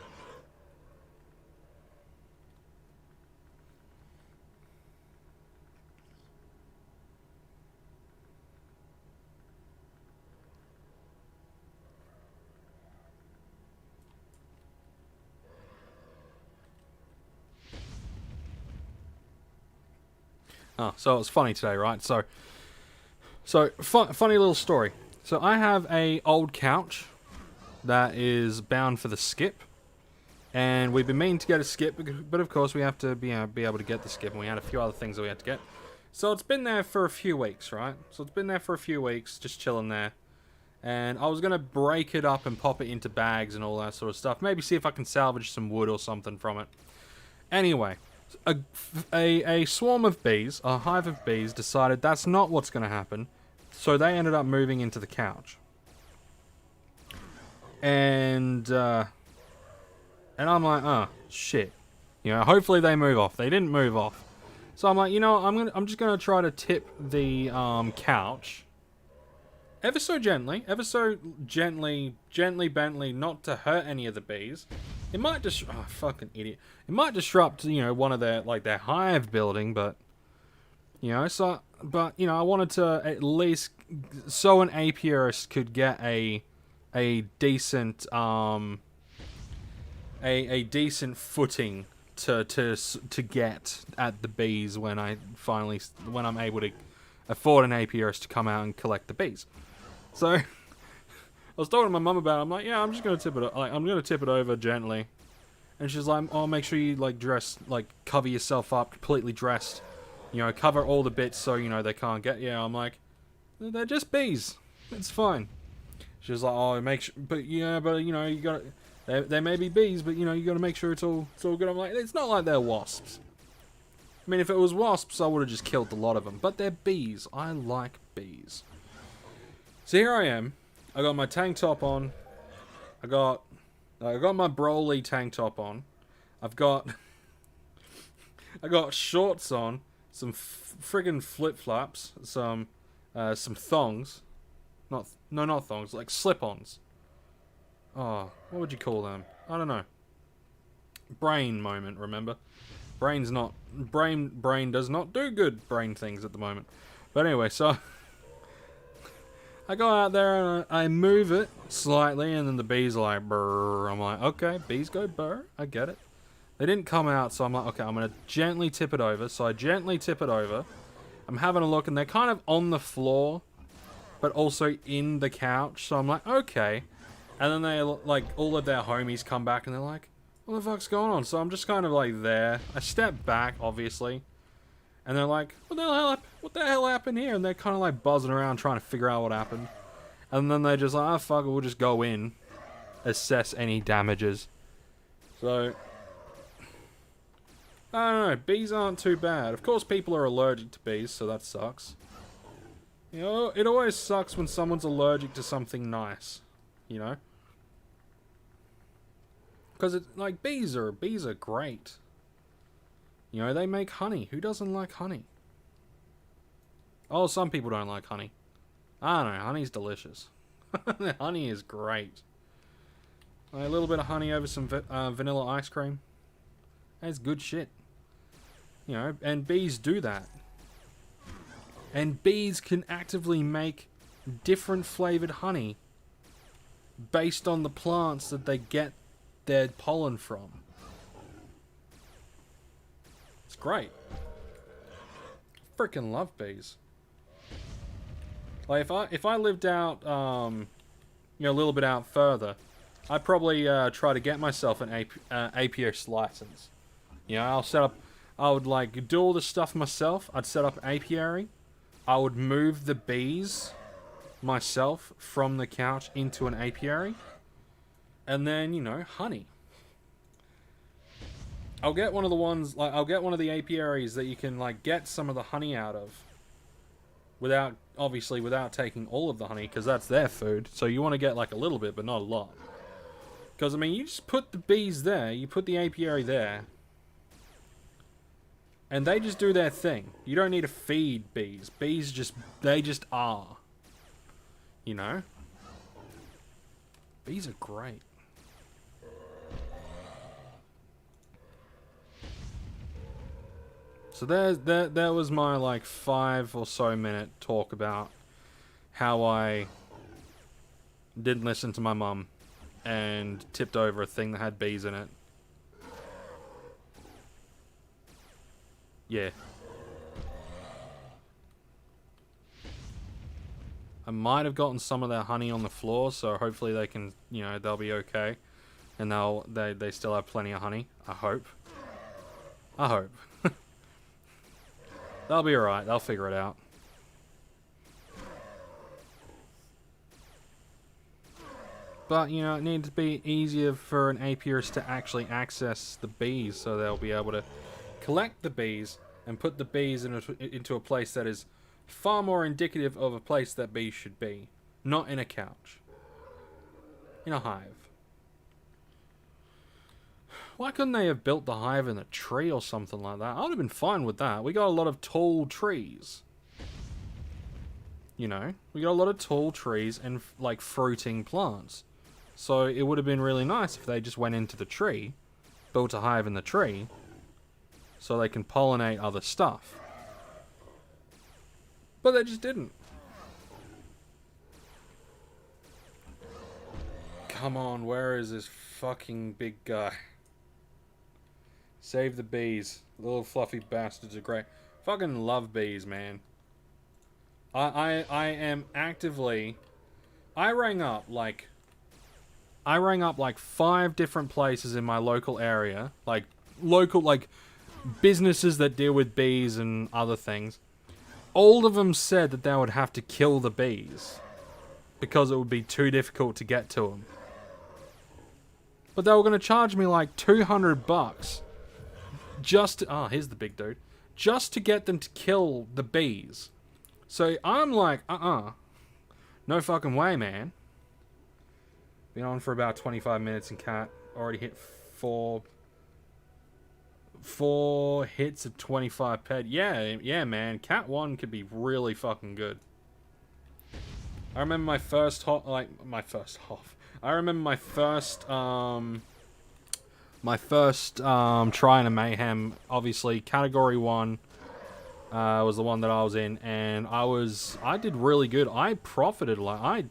Oh, so it was funny today, right? So funny little story. So I have a old couch that is bound for the skip, and we've been meaning to get a skip, but of course we have to be able to get the skip, and we had a few other things that we had to get. So it's been there for a few weeks, right? So it's been there for a few weeks, just chilling there. And I was gonna break it up and pop it into bags and all that sort of stuff. Maybe see if I can salvage some wood or something from it. Anyway. A swarm of bees, a hive of bees, decided that's not what's going to happen. So they ended up moving into the couch. And I'm like, oh, shit. You know, hopefully they move off. They didn't move off. So I'm like, you know, I'm just gonna try to tip the couch ever so gently, gently, not to hurt any of the bees. It might just, oh, fucking idiot. It might disrupt, you know, one of their, like, their hive building, but, you know, so, but, you know, I wanted to at least, so an apiarist could get a decent, a decent footing to get at the bees when I'm able to afford an apiarist to come out and collect the bees. So I was talking to my mum about it. I'm like, yeah, I'm just gonna tip it. Like, I'm gonna tip it over gently, and she's like, oh, make sure you like dress, like cover yourself up, completely dressed. You know, cover all the bits so you know they can't get you. I'm like, they're just bees. It's fine. She was like, oh, make sure, but you know, you got. They may be bees, but you know, you got to make sure it's all good. I'm like, it's not like they're wasps. I mean, if it was wasps, I would have just killed a lot of them. But they're bees. I like bees. So here I am. I got my tank top on. I got my Broly tank top on. I got shorts on, some friggin' flip flops, some thongs. Not thongs, like slip-ons. Oh, what would you call them? I don't know. Brain moment, remember? Brain does not do good brain things at the moment. But anyway, so I go out there and I move it slightly, and then the bees are like, brr. I'm like, okay, bees go burr. I get it. They didn't come out, so I'm like, okay, I'm going to gently tip it over. So I gently tip it over. I'm having a look, and they're kind of on the floor, but also in the couch. So I'm like, okay. And then they, like, all of their homies come back, and they're like, what the fuck's going on? So I'm just kind of, like, there. I step back, obviously. And they're like, what the hell happened here? And they're kind of, like, buzzing around trying to figure out what happened. And then they're just like, oh, fuck it, we'll just go in. Assess any damages. So I don't know, bees aren't too bad. Of course, people are allergic to bees, so that sucks. You know, it always sucks when someone's allergic to something nice. You know? Because it's like bees are great. You know, they make honey. Who doesn't like honey? Oh, some people don't like honey. I don't know, honey's delicious. Honey is great. A little bit of honey over some vanilla ice cream. That's good shit. You know, and bees do that. And bees can actively make different flavored honey based on the plants that they get their pollen from. It's great. Freaking love bees. Like if I lived out, you know, a little bit out further, I'd probably try to get myself an apiarist license. You know, I would like do all the stuff myself. I'd set up an apiary. I would move the bees myself from the couch into an apiary. And then, you know, honey. I'll get one of the ones, like, I'll get one of the apiaries that you can, like, get some of the honey out of. Obviously, without taking all of the honey, because that's their food. So you want to get, like, a little bit, but not a lot. Because, I mean, you just put the bees there, you put the apiary there, and they just do their thing. You don't need to feed bees. They just are. You know? Bees are great. So there was my, like, 5 or so minute talk about how I didn't listen to my mum and tipped over a thing that had bees in it. Yeah. I might have gotten some of their honey on the floor, so hopefully they can, you know, they'll be okay. And they still have plenty of honey. I hope. They'll be alright. They'll figure it out. But, you know, it needs to be easier for an apiarist to actually access the bees, so they'll be able to collect the bees and put the bees into a place that is far more indicative of a place that bees should be. Not in a couch. In a hive. Why couldn't they have built the hive in a tree or something like that? I would have been fine with that. We got a lot of tall trees. You know, we got a lot of tall trees and like fruiting plants. So it would have been really nice if they just went into the tree, built a hive in the tree, so they can pollinate other stuff. But they just didn't. Come on, where is this fucking big guy? Save the bees. Little fluffy bastards are great. Fucking love bees, man. I am actively... I rang up like 5 different places in my local area. Like, businesses that deal with bees and other things. All of them said that they would have to kill the bees. Because it would be too difficult to get to them. But they were going to charge me like $200 just to, oh, here's the big dude. Just to get them to kill the bees. So I'm like, no fucking way, man. Been on for about 25 minutes and cat already hit 4 hits of 25 ped. Yeah, man. Cat 1 could be really fucking good. I remember my first I remember my first trying a Mayhem. Obviously, category 1 was the one that I was in, and I did really good. I profited I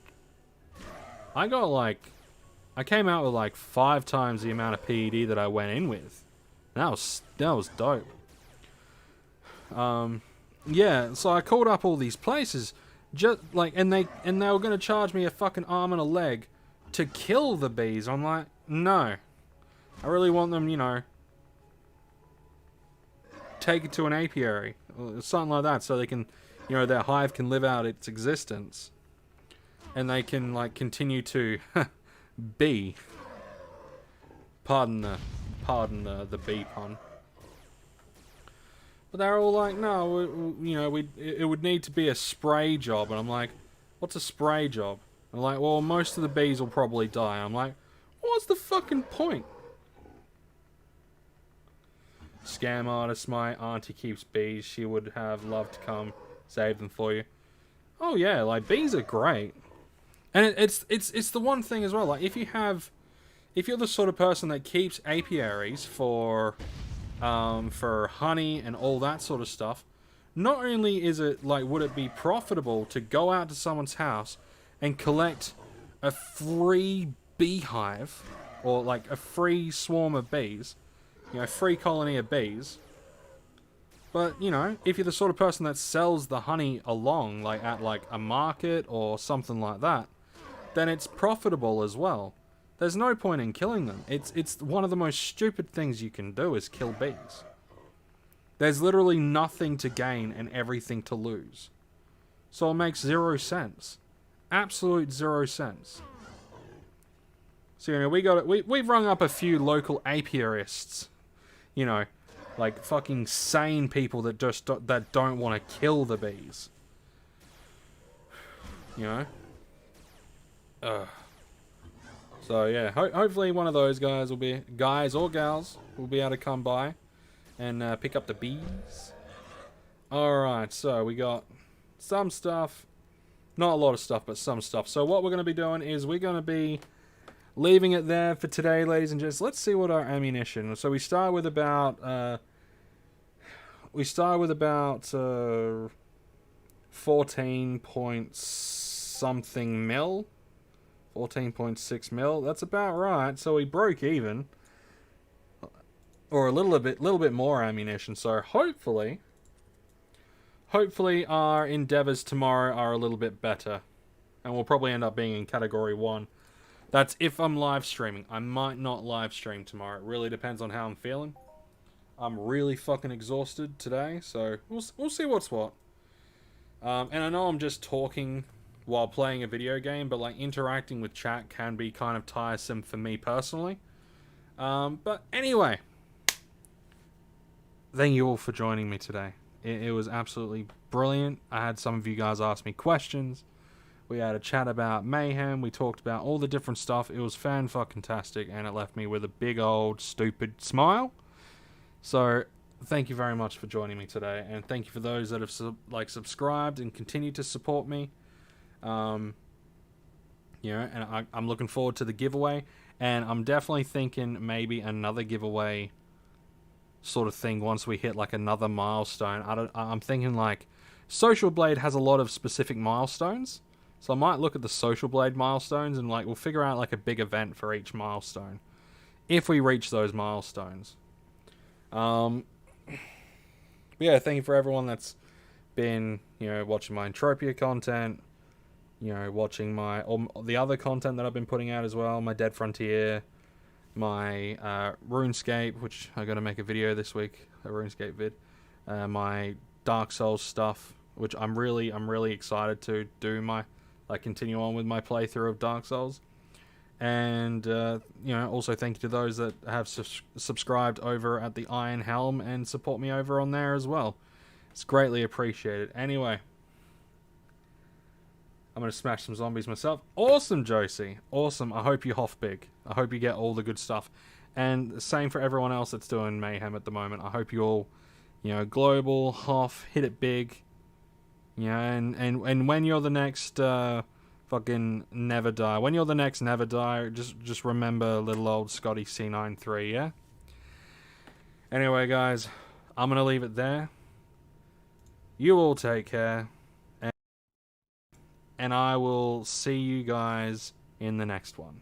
came out with like 5 times the amount of PED that I went in with. That was dope. Yeah, so I called up all these places, just like, and they were gonna charge me a fucking arm and a leg to kill the bees. I'm like, no. I really want them, you know, take it to an apiary or something like that, so they can, you know, their hive can live out its existence, and they can like continue to bee. Pardon the bee pun. But they're all like, no, it would need to be a spray job, and I'm like, what's a spray job? And I'm like, well, most of the bees will probably die. I'm like, what's the fucking point? Scam artist, my auntie keeps bees. She would have loved to come save them for you. Oh yeah, like bees are great, and it's the one thing as well. Like if you're the sort of person that keeps apiaries for honey and all that sort of stuff, not only is it like, would it be profitable to go out to someone's house and collect a free beehive, or like a free swarm of bees, you know, free colony of bees. But, you know, if you're the sort of person that sells the honey along, like at like a market or something like that, then it's profitable as well. There's no point in killing them. It's one of the most stupid things you can do is kill bees. There's literally nothing to gain and everything to lose. So it makes 0 sense. Absolute 0 cents. So, you know, we've rung up a few local apiarists. You know, like fucking sane people that that don't want to kill the bees. You know? So yeah, hopefully one of those guys or gals will be able to come by and pick up the bees. Alright, so we got some stuff. Not a lot of stuff, but some stuff. So what we're going to be doing is we're going to be leaving it there for today, ladies and gents. Let's see what our ammunition. So we start with about 14 point something mil. 14.6 mil. That's about right. So we broke even, or a little bit more ammunition. So hopefully our endeavors tomorrow are a little bit better, and we'll probably end up being in category 1. That's if I'm live streaming. I might not live stream tomorrow. It really depends on how I'm feeling. I'm really fucking exhausted today, so we'll see what's what. And I know I'm just talking while playing a video game, but like interacting with chat can be kind of tiresome for me personally. But anyway, thank you all for joining me today. It was absolutely brilliant. I had some of you guys ask me questions. We had a chat about Mayhem. We talked about all the different stuff. It was fan-fucking-tastic, and it left me with a big old stupid smile. So, thank you very much for joining me today, and thank you for those that have subscribed and continue to support me. And I'm looking forward to the giveaway, and I'm definitely thinking maybe another giveaway sort of thing once we hit like another milestone. I'm thinking like Social Blade has a lot of specific milestones. So I might look at the Social Blade milestones and we'll figure out like a big event for each milestone. If we reach those milestones. But yeah, thank you for everyone that's been, watching my Entropia content, watching the other content that I've been putting out as well, my Dead Frontier, my RuneScape, which I got to make a video this week, a RuneScape vid, my Dark Souls stuff, which I'm really excited to do continue on with my playthrough of Dark Souls. And, also thank you to those that have subscribed over at the Iron Helm and support me over on there as well. It's greatly appreciated. Anyway, I'm going to smash some zombies myself. Awesome, Josie. Awesome. I hope you hoff big. I hope you get all the good stuff. And the same for everyone else that's doing Mayhem at the moment. I hope you all, global, hoff, hit it big. And when you're the next fucking Never Die, when you're the next Never Die, just remember little old Scotty C93, yeah? Anyway, guys, I'm going to leave it there. You all take care. And I will see you guys in the next one.